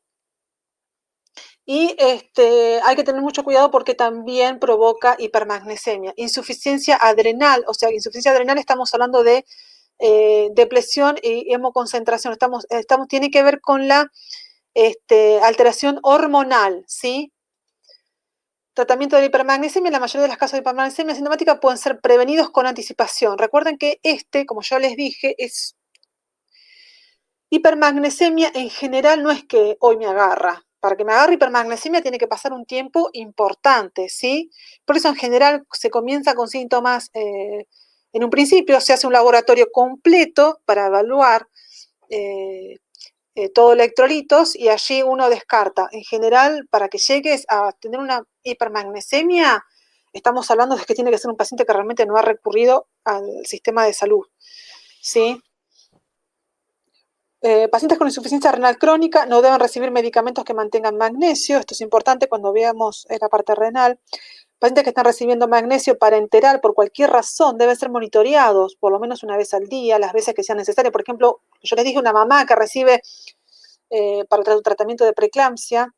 y hay que tener mucho cuidado porque también provoca hipermagnesemia. Insuficiencia adrenal, o sea, insuficiencia adrenal estamos hablando de depresión y hemoconcentración. Tiene que ver con la alteración hormonal, ¿sí? Tratamiento de la hipermagnesemia, la mayoría de los casos de hipermagnesemia sintomática pueden ser prevenidos con anticipación. Recuerden que como yo les dije, es hipermagnesemia en general no es que hoy me agarra. Para que me agarre hipermagnesemia tiene que pasar un tiempo importante, ¿sí? Por eso en general se comienza con síntomas, en un principio se hace un laboratorio completo para evaluar todo electrolitos y allí uno descarta. En general, para que llegues a tener una hipermagnesemia, estamos hablando de que tiene que ser un paciente que realmente no ha recurrido al sistema de salud, ¿sí? Pacientes con insuficiencia renal crónica no deben recibir medicamentos que mantengan magnesio. Esto es importante cuando veamos la parte renal. Pacientes que están recibiendo magnesio parenteral por cualquier razón deben ser monitoreados por lo menos una vez al día, las veces que sea necesario. Por ejemplo, yo les dije una mamá que recibe para el tratamiento de preeclampsia,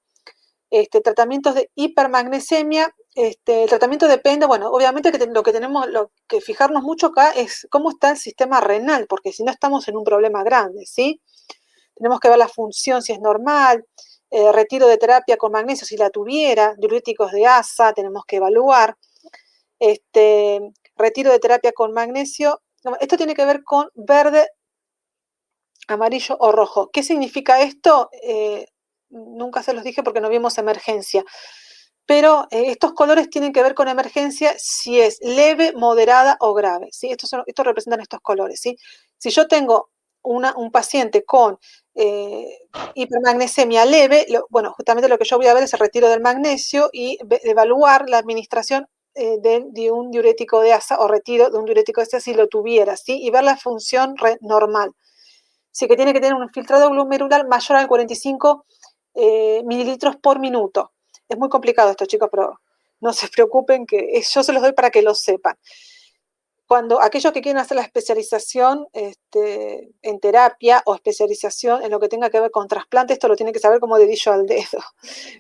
tratamientos de hipermagnesemia. El tratamiento depende, bueno, obviamente lo que fijarnos mucho acá es cómo está el sistema renal, porque si no estamos en un problema grande, ¿sí? Tenemos que ver la función, si es normal, retiro de terapia con magnesio, si la tuviera, diuréticos de asa, tenemos que evaluar, retiro de terapia con magnesio. Esto tiene que ver con verde, amarillo o rojo. ¿Qué significa esto? Nunca se los dije porque no vimos emergencia. Pero estos colores tienen que ver con emergencia si es leve, moderada o grave, ¿sí? Estos representan estos colores, ¿sí? Si yo tengo un paciente con hipermagnesemia leve, bueno, justamente lo que yo voy a ver es el retiro del magnesio y evaluar la administración de un diurético de asa o retiro de un diurético de asa si lo tuviera, ¿sí? Y ver la función normal. Sí, que tiene que tener un filtrado glomerular mayor al 45 mililitros por minuto. Es muy complicado esto, chicos, pero no se preocupen, que yo se los doy para que lo sepan. Cuando aquellos que quieren hacer la especialización en terapia o especialización en lo que tenga que ver con trasplante, esto lo tienen que saber como dedillo al dedo.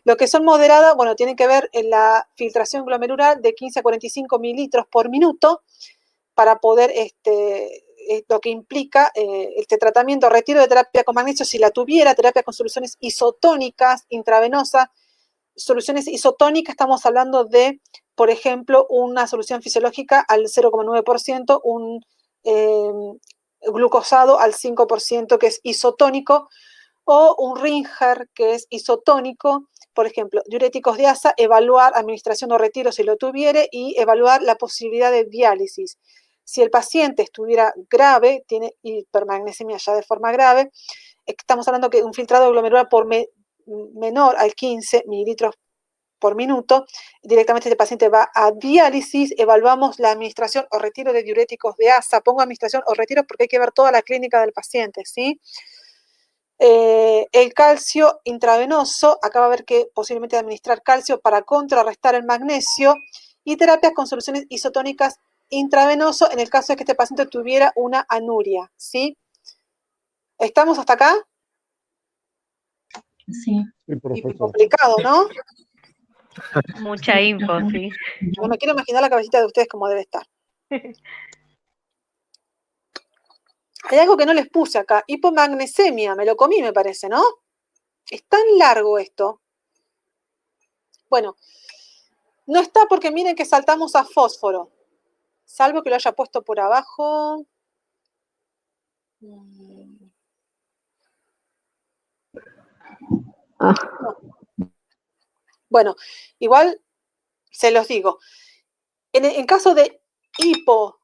Lo que son moderadas, bueno, tienen que ver en la filtración glomerular de 15 a 45 mililitros por minuto para poder lo que implica este tratamiento, retiro de terapia con magnesio, si la tuviera, terapia con soluciones isotónicas, intravenosas. Soluciones isotónicas, estamos hablando de, por ejemplo, una solución fisiológica al 0,9%, un glucosado al 5%, que es isotónico, o un Ringer, que es isotónico. Por ejemplo, diuréticos de asa, evaluar administración o retiro si lo tuviere y evaluar la posibilidad de diálisis. Si el paciente estuviera grave, tiene hipermagnesemia ya de forma grave, estamos hablando que un filtrado glomerular menor al 15 mililitros por minuto, directamente este paciente va a diálisis, evaluamos la administración o retiro de diuréticos de asa. Pongo administración o retiro porque hay que ver toda la clínica del paciente, ¿sí? El calcio intravenoso, acá va a haber que posiblemente administrar calcio para contrarrestar el magnesio, y terapias con soluciones isotónicas intravenoso en el caso de que este paciente tuviera una anuria, ¿sí? ¿Estamos hasta acá? Sí. Sí, profesor. Complicado, ¿no? Mucha info, sí. No me quiero imaginar la cabecita de ustedes cómo debe estar. Hay algo que no les puse acá, hipomagnesemia, me lo comí me parece, ¿no? Es tan largo esto. Bueno, no está porque miren que saltamos a fósforo, salvo que lo haya puesto por abajo. No. Bueno, igual se los digo. En caso de hipo,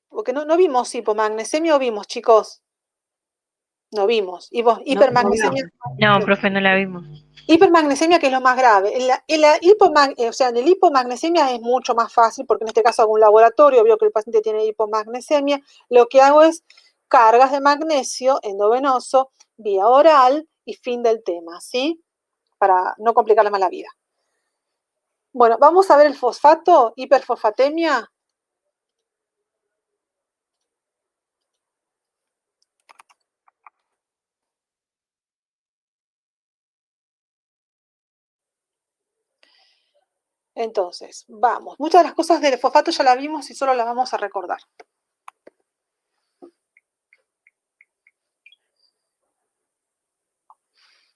porque no vimos hipomagnesemia, o vimos, chicos. No vimos. Hipermagnesemia. No, profe, no la vimos. Hipermagnesemia, que es lo más grave. En el hipomagnesemia es mucho más fácil, porque en este caso hago un laboratorio, veo que el paciente tiene hipomagnesemia. Lo que hago es cargas de magnesio endovenoso, vía oral, y fin del tema, ¿sí? Para no complicarle más la vida. Bueno, vamos a ver el fosfato, hiperfosfatemia. Entonces, vamos. Muchas de las cosas del fosfato ya las vimos y solo las vamos a recordar.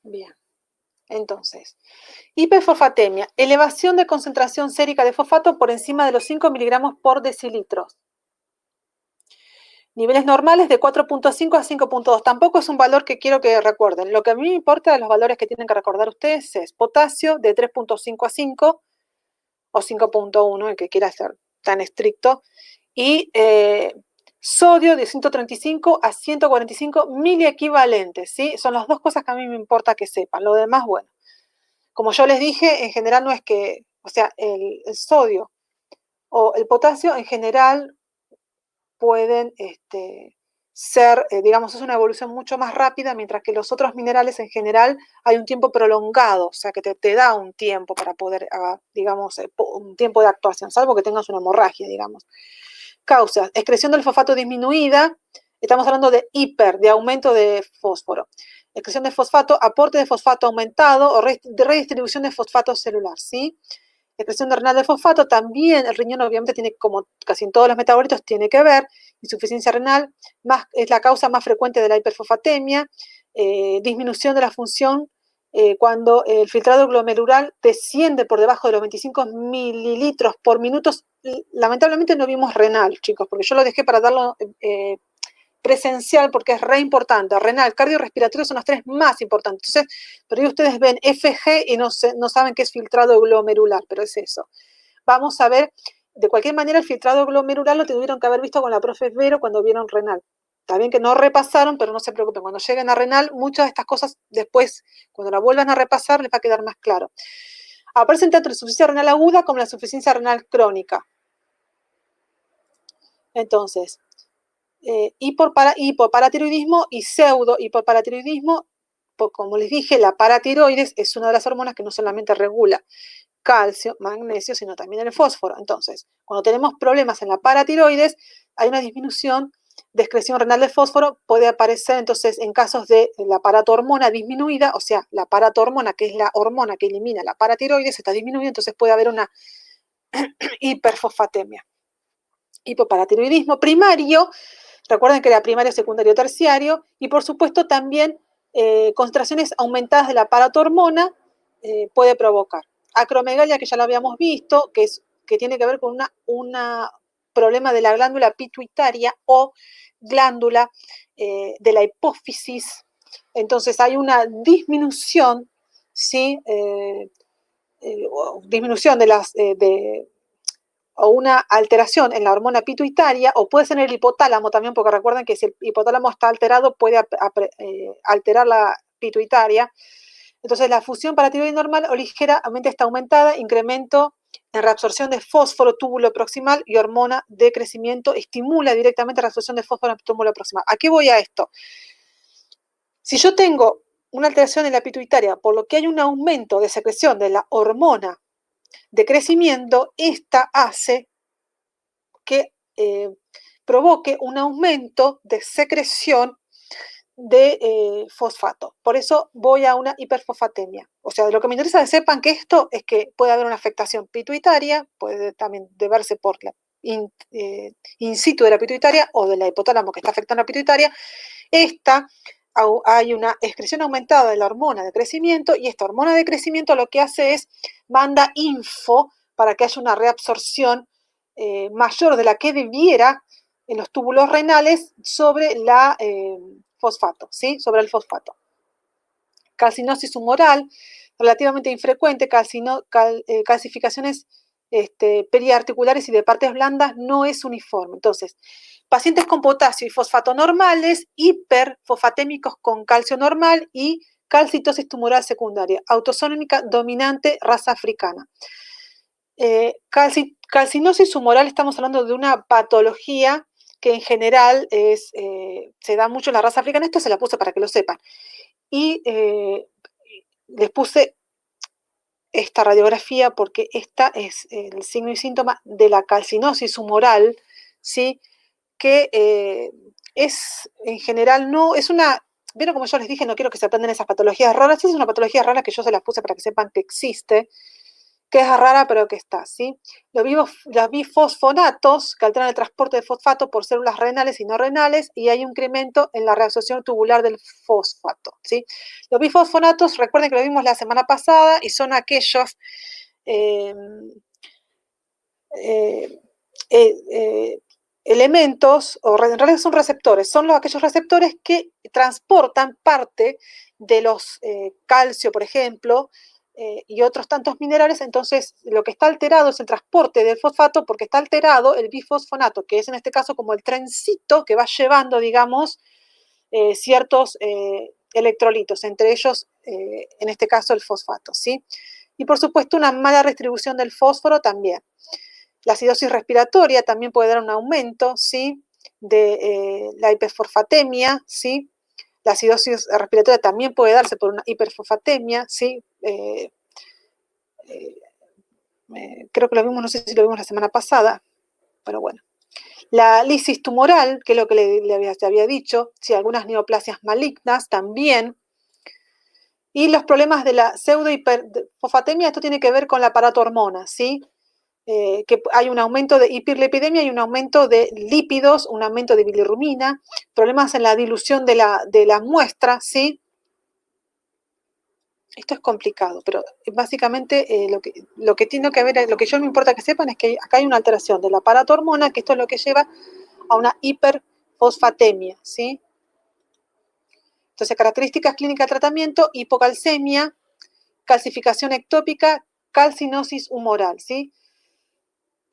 Bien. Entonces, hiperfosfatemia, elevación de concentración sérica de fosfato por encima de los 5 miligramos por decilitros. Niveles normales de 4.5 a 5.2. Tampoco es un valor que quiero que recuerden. Lo que a mí me importa de los valores que tienen que recordar ustedes es potasio de 3.5 a 5 o 5.1, el que quiera ser tan estricto, y sodio de 135 a 145 miliequivalentes, ¿sí? Son las dos cosas que a mí me importa que sepan. Lo demás, bueno. Como yo les dije, en general no es que, o sea, el sodio o el potasio en general pueden ser, digamos, es una evolución mucho más rápida, mientras que los otros minerales en general hay un tiempo prolongado, o sea, que te da un tiempo para poder, digamos, un tiempo de actuación, salvo que tengas una hemorragia, digamos. Causas, excreción del fosfato disminuida, estamos hablando de de aumento de fósforo. Excreción de fosfato, aporte de fosfato aumentado o de redistribución de fosfato celular, ¿sí? Excreción de renal de fosfato, también el riñón obviamente tiene, como casi en todos los metabolitos, tiene que ver. Insuficiencia renal es la causa más frecuente de la hiperfosfatemia. Disminución de la función cuando el filtrado glomerular desciende por debajo de los 25 mililitros por minuto. Lamentablemente no vimos renal, chicos, porque yo lo dejé para darlo presencial porque es re importante. Renal, cardiorrespiratorio son los tres más importantes. Entonces, pero ahí ustedes ven FG y no saben qué es filtrado glomerular, pero es eso. Vamos a ver, de cualquier manera, el filtrado glomerular lo tuvieron que haber visto con la profe Vero cuando vieron renal. Está bien que no repasaron, pero no se preocupen. Cuando lleguen a renal, muchas de estas cosas después, cuando la vuelvan a repasar, les va a quedar más claro. Aparecen tanto la insuficiencia renal aguda como la insuficiencia renal crónica. Entonces, hipoparatiroidismo y pseudo hipoparatiroidismo, como les dije, la paratiroides es una de las hormonas que no solamente regula calcio, magnesio, sino también el fósforo. Entonces, cuando tenemos problemas en la paratiroides, hay una disminución de excreción renal de fósforo, puede aparecer entonces en casos de la paratormona disminuida, o sea, la paratormona, que es la hormona que elimina la paratiroides, está disminuida, entonces puede haber una hiperfosfatemia. Hipoparatiroidismo primario, recuerden que era primario, secundario, terciario, y por supuesto también concentraciones aumentadas de la paratormona puede provocar. Acromegalia, que ya lo habíamos visto, que tiene que ver con un problema de la glándula pituitaria o glándula de la hipófisis. Entonces hay una disminución, ¿sí? Disminución de las o una alteración en la hormona pituitaria, o puede ser en el hipotálamo también, porque recuerden que si el hipotálamo está alterado puede alterar la pituitaria. Entonces la función paratiroide normal o ligeramente está aumentada, incremento en reabsorción de fósforo túbulo proximal y hormona de crecimiento, estimula directamente la reabsorción de fósforo en el túbulo proximal. ¿A qué voy a esto? Si yo tengo una alteración en la pituitaria, por lo que hay un aumento de secreción de la hormona de crecimiento, esta hace que provoque un aumento de secreción de fosfato. Por eso voy a una hiperfosfatemia. O sea, lo que me interesa que sepan que esto es que puede haber una afectación pituitaria, puede también deberse por la in situ de la pituitaria o de la hipotálamo que está afectando a la pituitaria. Hay una excreción aumentada de la hormona de crecimiento, y esta hormona de crecimiento lo que hace es manda info para que haya una reabsorción mayor de la que debiera en los túbulos renales sobre la fosfato, ¿sí? Sobre el fosfato. Calcinosis humoral, relativamente infrecuente, calcificaciones periarticulares y de partes blandas, no es uniforme. Entonces, pacientes con potasio y fosfato normales, hiperfosfatémicos con calcio normal y calcitosis tumoral secundaria, autosómica dominante, raza africana. Calcinosis humoral, estamos hablando de una patología que en general se da mucho en la raza africana. Esto se la puse para que lo sepan. Y les puse esta radiografía porque esta es el signo y síntoma de la calcinosis humoral, ¿sí? Que es en general no, es una, vieron como yo les dije, no quiero que se aprendan esas patologías raras, es una patología rara que yo se las puse para que sepan que existe, que es rara pero que está, ¿sí? Los bifosfonatos que alteran el transporte de fosfato por células renales y no renales y hay un incremento en la reabsorción tubular del fosfato, ¿sí? Los bifosfonatos, recuerden que lo vimos la semana pasada y son aquellos eh, eh, elementos, o en realidad son receptores, son aquellos receptores que transportan parte de los calcio, por ejemplo, y otros tantos minerales. Entonces lo que está alterado es el transporte del fosfato porque está alterado el bifosfonato, que es en este caso como el trencito que va llevando, digamos, ciertos electrolitos, entre ellos, en este caso, el fosfato, ¿sí? Y por supuesto una mala distribución del fósforo también. La acidosis respiratoria también puede dar un aumento, ¿sí? De la hiperfosfatemia, ¿sí? La acidosis respiratoria también puede darse por una hiperfosfatemia, ¿sí? Creo que lo vimos, no sé si lo vimos la semana pasada, pero bueno. La lisis tumoral, que es lo que le había dicho, ¿sí? Algunas neoplasias malignas también. Y los problemas de la pseudohiperfosfatemia, esto tiene que ver con la aparato hormona, ¿sí? Que hay un aumento de hiperlipidemia y un aumento de lípidos, un aumento de bilirrubina, problemas en la dilución de la muestra, ¿sí? Esto es complicado, pero básicamente lo que tiene que ver, lo que yo me importa que sepan es que acá hay una alteración del aparato hormona, que esto es lo que lleva a una hiperfosfatemia, ¿sí? Entonces, características clínicas de tratamiento: hipocalcemia, calcificación ectópica, calcinosis humoral, ¿sí?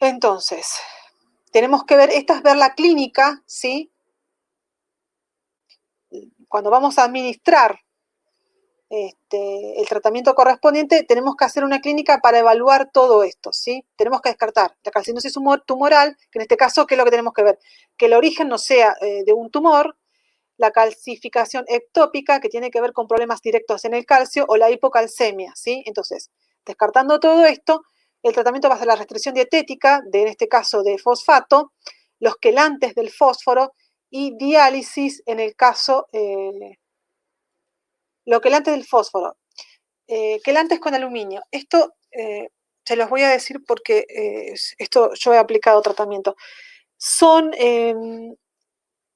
Entonces, tenemos que ver, esta es ver la clínica, ¿sí? Cuando vamos a administrar el tratamiento correspondiente, tenemos que hacer una clínica para evaluar todo esto, ¿sí? Tenemos que descartar la calcinosis tumoral, que en este caso, ¿qué es lo que tenemos que ver? Que el origen no sea de un tumor, la calcificación ectópica, que tiene que ver con problemas directos en el calcio, o la hipocalcemia, ¿sí? Entonces, descartando todo esto, el tratamiento va a ser la restricción dietética, en este caso de fosfato, los quelantes del fósforo y diálisis en el caso, lo quelantes del fósforo, quelantes con aluminio. Esto se los voy a decir porque esto yo he aplicado tratamiento. Son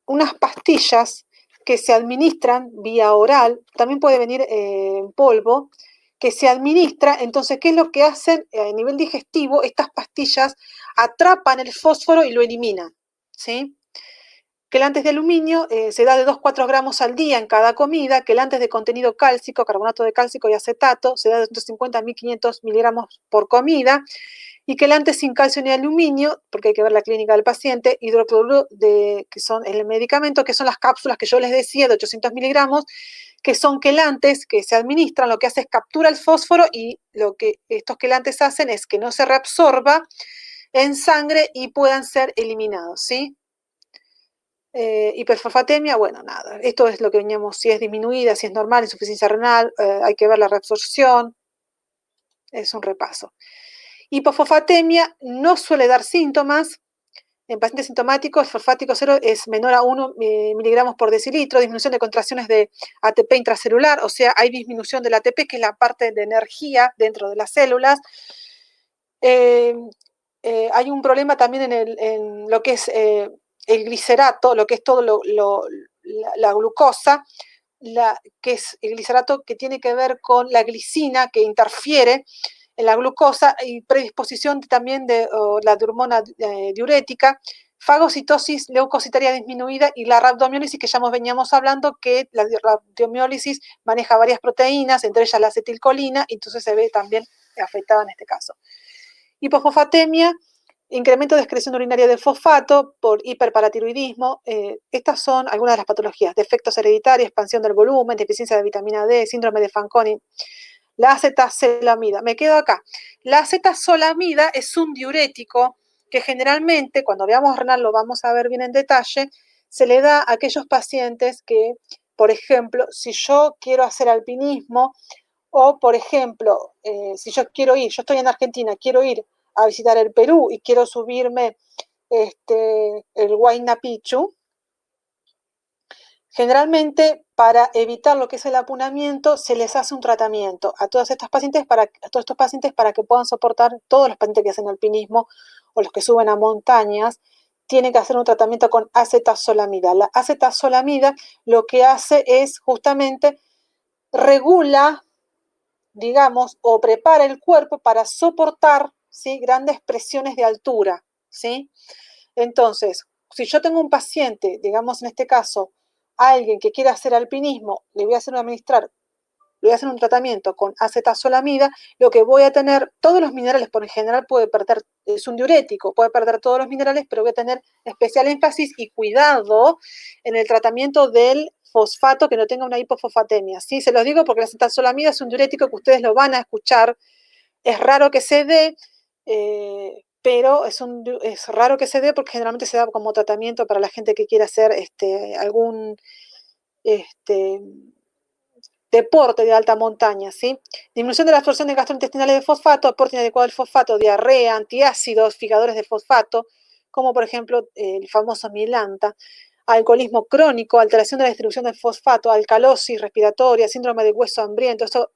unas pastillas que se administran vía oral, también puede venir en polvo, que se administra. Entonces, ¿qué es lo que hacen a nivel digestivo? Estas pastillas atrapan el fósforo y lo eliminan, ¿sí? Quelantes de aluminio se da de 2-4 gramos al día en cada comida. Quelantes de contenido cálcico, carbonato de cálcico y acetato, se da de 250 a 1500 miligramos por comida. Y quelantes sin calcio ni aluminio, porque hay que ver la clínica del paciente, hidrocloruro, que son el medicamento, que son las cápsulas que yo les decía de 800 miligramos, que son quelantes que se administran, lo que hace es captura el fósforo y lo que estos quelantes hacen es que no se reabsorba en sangre y puedan ser eliminados, ¿sí? Hiperfosfatemia, bueno, nada, esto es lo que veníamos, si es disminuida, si es normal, insuficiencia renal, hay que ver la reabsorción, es un repaso. Hipofosfatemia no suele dar síntomas. En pacientes sintomáticos, el fosfático cero es menor a 1 miligramos por decilitro, disminución de contracciones de ATP intracelular, o sea, hay disminución del ATP, que es la parte de energía dentro de las células. Hay un problema también en lo que es el glicerato, lo que es todo la glucosa, que es el glicerato que tiene que ver con la glicina, que interfiere en la glucosa, y predisposición también de la hormona diurética, fagocitosis leucocitaria disminuida y la rhabdomiólisis, que ya veníamos hablando, que la rhabdomiólisis maneja varias proteínas, entre ellas la acetilcolina, y entonces se ve también afectada en este caso. Hipofosfatemia, incremento de excreción urinaria del fosfato por hiperparatiroidismo. Estas son algunas de las patologías: defectos hereditarios, expansión del volumen, deficiencia de vitamina D, síndrome de Fanconi. La acetazolamida, me quedo acá. La acetazolamida es un diurético que generalmente, cuando veamos renal lo vamos a ver bien en detalle, se le da a aquellos pacientes que, por ejemplo, si yo quiero hacer alpinismo O, por ejemplo, si yo quiero ir, yo estoy en Argentina, quiero ir a visitar el Perú y quiero subirme el Huayna Picchu, generalmente para evitar lo que es el apunamiento se les hace un tratamiento a todos estos pacientes para que puedan soportar, todos los pacientes que hacen alpinismo o los que suben a montañas, tienen que hacer un tratamiento con acetazolamida. La acetazolamida lo que hace es justamente regula, digamos, o prepara el cuerpo para soportar, ¿sí?, grandes presiones de altura, ¿sí? Entonces, si yo tengo un paciente, digamos en este caso, alguien que quiera hacer alpinismo, le voy a hacer un tratamiento con acetazolamida, lo que voy a tener, todos los minerales, por en general puede perder, es un diurético, puede perder todos los minerales, pero voy a tener especial énfasis y cuidado en el tratamiento del fosfato, que no tenga una hipofosfatemia, ¿sí? Se los digo porque la acetazolamida es un diurético que ustedes lo van a escuchar, es raro que se dé, pero es raro que se dé porque generalmente se da como tratamiento para la gente que quiere hacer algún deporte de alta montaña, ¿sí? Disminución de las absorciones gastrointestinales de fosfato, aporte inadecuado del fosfato, diarrea, antiácidos, figadores de fosfato, como por ejemplo el famoso Milanta, alcoholismo crónico, alteración de la distribución del fosfato, alcalosis respiratoria, síndrome de hueso hambriento, esto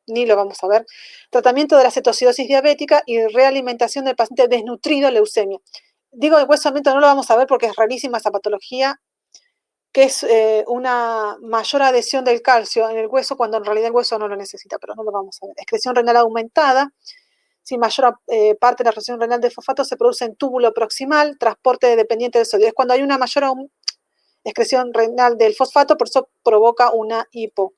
ni lo vamos a ver, tratamiento de la cetocidosis diabética y realimentación del paciente desnutrido, leucemia. Digo de hueso hambriento, no lo vamos a ver porque es rarísima esa patología, que es una mayor adhesión del calcio en el hueso cuando en realidad el hueso no lo necesita, pero no lo vamos a ver. Excreción renal aumentada, si mayor parte de la excreción renal de fosfato se produce en túbulo proximal, transporte dependiente del sodio. Es cuando hay una mayor excreción renal del fosfato, por eso provoca una hipo.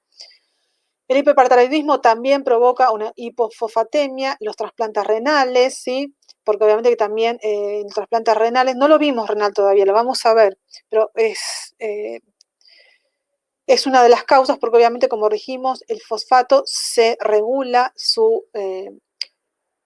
El hiperparathyroidismo también provoca una hipofosfatemia, los trasplantes renales, ¿sí? Porque obviamente que también en trasplantes renales, no lo vimos renal todavía, lo vamos a ver, pero es una de las causas porque obviamente, como dijimos, el fosfato se regula su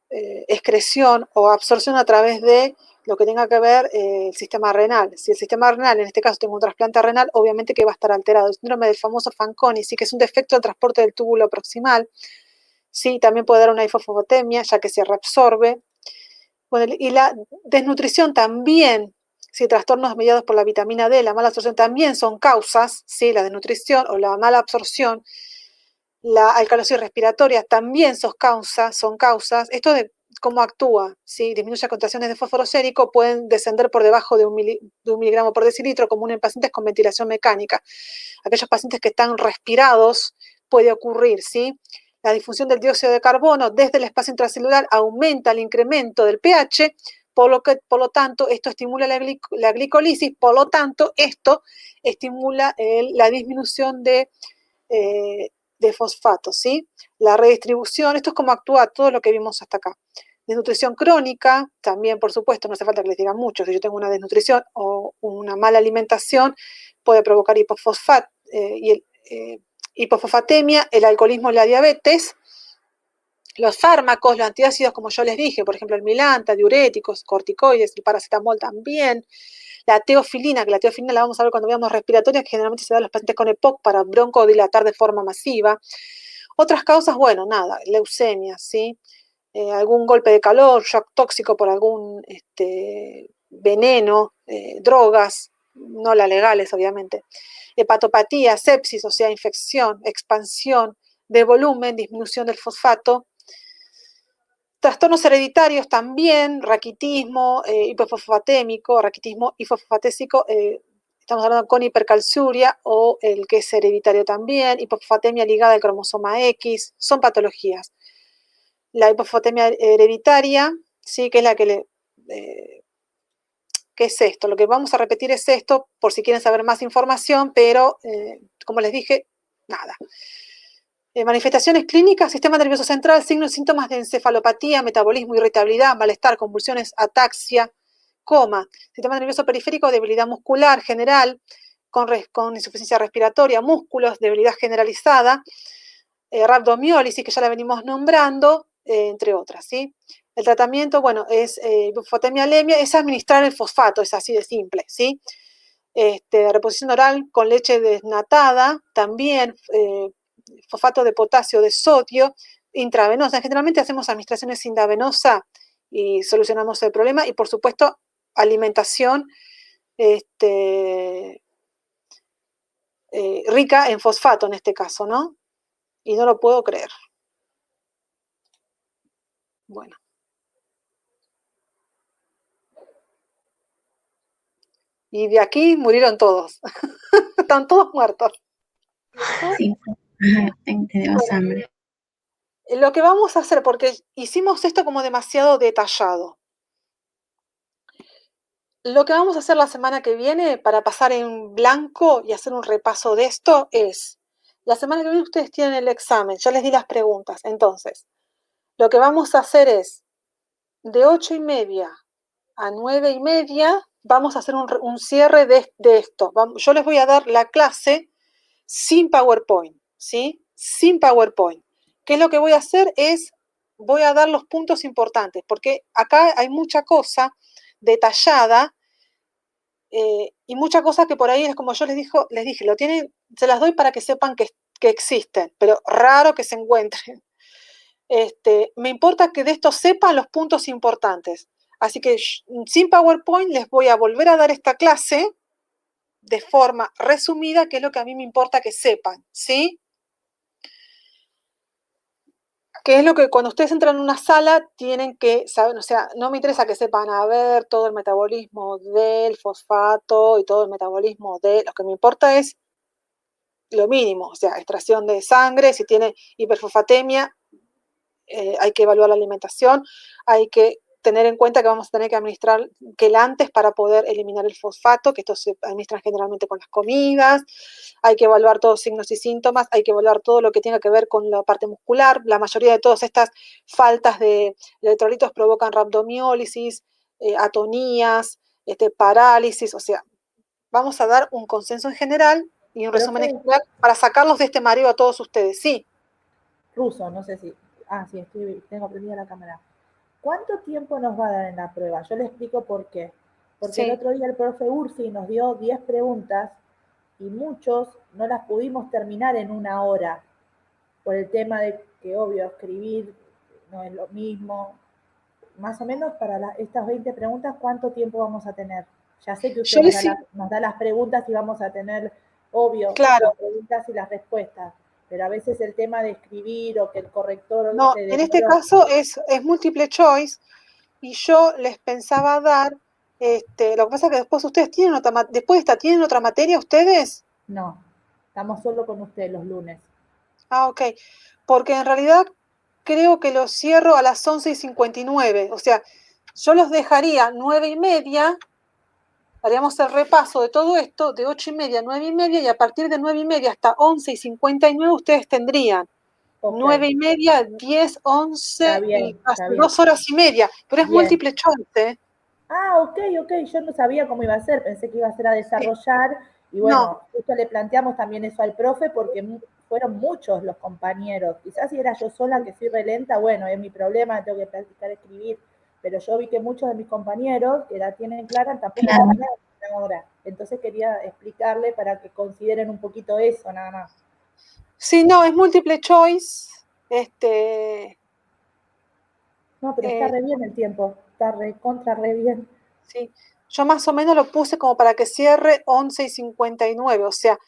excreción o absorción a través de lo que tenga que ver el sistema renal. Si el sistema renal, en este caso tengo un trasplante renal, obviamente que va a estar alterado. El síndrome del famoso Fanconi, sí, que es un defecto del transporte del túbulo proximal, sí, también puede dar una hipofosfatemia, ya que se reabsorbe. Bueno, y la desnutrición también, sí, trastornos mediados por la vitamina D, la mala absorción también son causas, sí, la desnutrición o la mala absorción, la alcalosis respiratoria también son causas. Esto de cómo actúa, ¿sí? Disminuye las contracciones de fósforo sérico, pueden descender por debajo de un miligramo por decilitro, común en pacientes con ventilación mecánica. Aquellos pacientes que están respirados puede ocurrir, ¿sí? La difusión del dióxido de carbono desde el espacio intracelular aumenta el incremento del pH, por lo tanto, esto estimula la glicolisis, por lo tanto, esto estimula la disminución de fosfato, ¿sí? La redistribución, esto es como actúa todo lo que vimos hasta acá. Desnutrición crónica, también por supuesto, no hace falta que les diga mucho, si yo tengo una desnutrición o una mala alimentación, puede provocar hipofosfatemia, el alcoholismo y la diabetes. Los fármacos, los antiácidos, como yo les dije, por ejemplo el Milanta, diuréticos, corticoides, el paracetamol también. La teofilina, que la teofilina la vamos a ver cuando veamos respiratoria, que generalmente se da a los pacientes con EPOC para broncodilatar de forma masiva. Otras causas, bueno, nada, leucemia, ¿sí? Algún golpe de calor, shock tóxico por algún veneno, drogas, no las legales, obviamente. Hepatopatía, sepsis, o sea, infección, expansión de volumen, disminución del fosfato. Trastornos hereditarios también, raquitismo hipofosfatémico, raquitismo hipofosfatésico, estamos hablando con hipercalciuria o el que es hereditario también, hipofosfatemia ligada al cromosoma X, son patologías. La hipofosfatemia hereditaria, sí, que es la que ¿qué es esto? Lo que vamos a repetir es esto, por si quieren saber más información, pero como les dije, nada. Manifestaciones clínicas, sistema nervioso central, signos y síntomas de encefalopatía, metabolismo, irritabilidad, malestar, convulsiones, ataxia, coma. Sistema nervioso periférico, debilidad muscular general, con insuficiencia respiratoria, músculos, debilidad generalizada, rhabdomiólisis, que ya la venimos nombrando, entre otras, ¿sí? El tratamiento, bueno, es hipofosfatemia alemia, es administrar el fosfato, es así de simple, ¿sí? Reposición oral con leche desnatada, también fosfato de potasio, de sodio, intravenosa. Generalmente hacemos administraciones intravenosa y solucionamos el problema. Y por supuesto, alimentación rica en fosfato en este caso, ¿no? Y no lo puedo creer. Bueno. Y de aquí murieron todos. Están todos muertos. Sí, tenemos hambre. Lo que vamos a hacer, porque hicimos esto como demasiado detallado. Lo que vamos a hacer la semana que viene para pasar en blanco y hacer un repaso de esto es, la semana que viene ustedes tienen el examen, ya les di las preguntas. Entonces, lo que vamos a hacer es, de 8:30 a 9:30, vamos a hacer un cierre de esto. Yo les voy a dar la clase sin PowerPoint, ¿sí? Sin PowerPoint. ¿Qué es lo que voy a hacer? Voy a dar los puntos importantes, porque acá hay mucha cosa detallada y muchas cosas que por ahí es como yo les dije, se las doy para que sepan que existen, pero raro que se encuentren. Me importa que de esto sepan los puntos importantes. Así que sin PowerPoint les voy a volver a dar esta clase de forma resumida, que es lo que a mí me importa que sepan, ¿sí? Que es lo que cuando ustedes entran en una sala tienen que saber, o sea, no me interesa que sepan a ver todo el metabolismo del fosfato y todo el metabolismo lo que me importa es lo mínimo, o sea, extracción de sangre, si tiene hiperfosfatemia, hay que evaluar la alimentación, hay que tener en cuenta que vamos a tener que administrar quelantes para poder eliminar el fosfato, que estos se administran generalmente con las comidas, hay que evaluar todos los signos y síntomas, hay que evaluar todo lo que tenga que ver con la parte muscular. La mayoría de todas estas faltas de electrolitos provocan rhabdomiólisis, atonías, parálisis, o sea, vamos a dar un consenso en general y un resumen en general para sacarlos de este mareo a todos ustedes, sí. Ruso, no sé si... sí, tengo prendida la cámara. ¿Cuánto tiempo nos va a dar en la prueba? Yo le explico por qué. Porque sí. El otro día el profe Ursi nos dio 10 preguntas y muchos no las pudimos terminar en 1 hora. Por el tema de que, obvio, escribir no es lo mismo. Más o menos para estas 20 preguntas, ¿cuánto tiempo vamos a tener? Ya sé que usted nos da las preguntas y vamos a tener, obvio, claro, las preguntas y las respuestas. Pero a veces el tema de escribir o que el corrector... No, en este caso es múltiple choice y yo les pensaba dar, lo que pasa es que después ustedes tienen ¿tienen otra materia ustedes? No, estamos solo con ustedes los lunes. Ah, ok, porque en realidad creo que los cierro a las 11:59, o sea, yo los dejaría 9:30, haríamos el repaso de todo esto, de 8:30 a 9:30 y a partir de 9:30 hasta 11:59 ustedes tendrían. Okay. 9:30, 10, 11 y hasta 2 horas y media, pero es múltiple choice. Ok, yo no sabía cómo iba a ser, pensé que iba a ser a desarrollar y bueno, justo le planteamos también eso al profe porque fueron muchos los compañeros, quizás si era yo sola que soy re lenta, bueno, es mi problema, tengo que practicar escribir, pero yo vi que muchos de mis compañeros que la tienen clara tampoco terminaron ahora, entonces quería explicarle para que consideren un poquito eso nada más. Sí, no, es múltiple choice. No, pero está re bien el tiempo, está re bien. Sí, yo más o menos lo puse como para que cierre 11:59, o sea,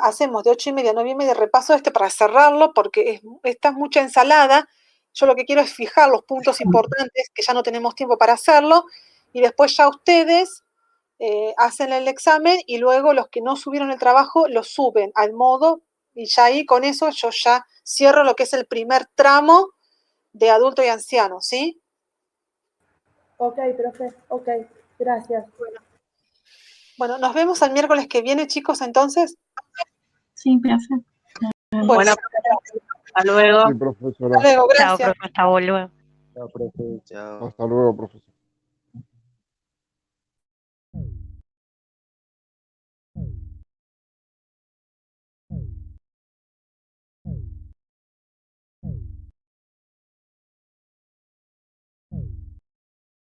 hacemos de 8:30 a 9:30 repaso para cerrarlo, porque esta es mucha ensalada. Yo lo que quiero es fijar los puntos importantes, que ya no tenemos tiempo para hacerlo, y después ya ustedes hacen el examen y luego los que no subieron el trabajo lo suben al modo, y ya ahí con eso yo ya cierro lo que es el primer tramo de adulto y anciano, ¿sí? Ok, profe, ok, gracias. Bueno, nos vemos el miércoles que viene, chicos, entonces. Sí, profe. Bueno, hasta luego. Sí, profesora. Hasta luego, gracias. Chao, profe, hasta luego. Chao, profe. Chao. Hasta luego, profesor.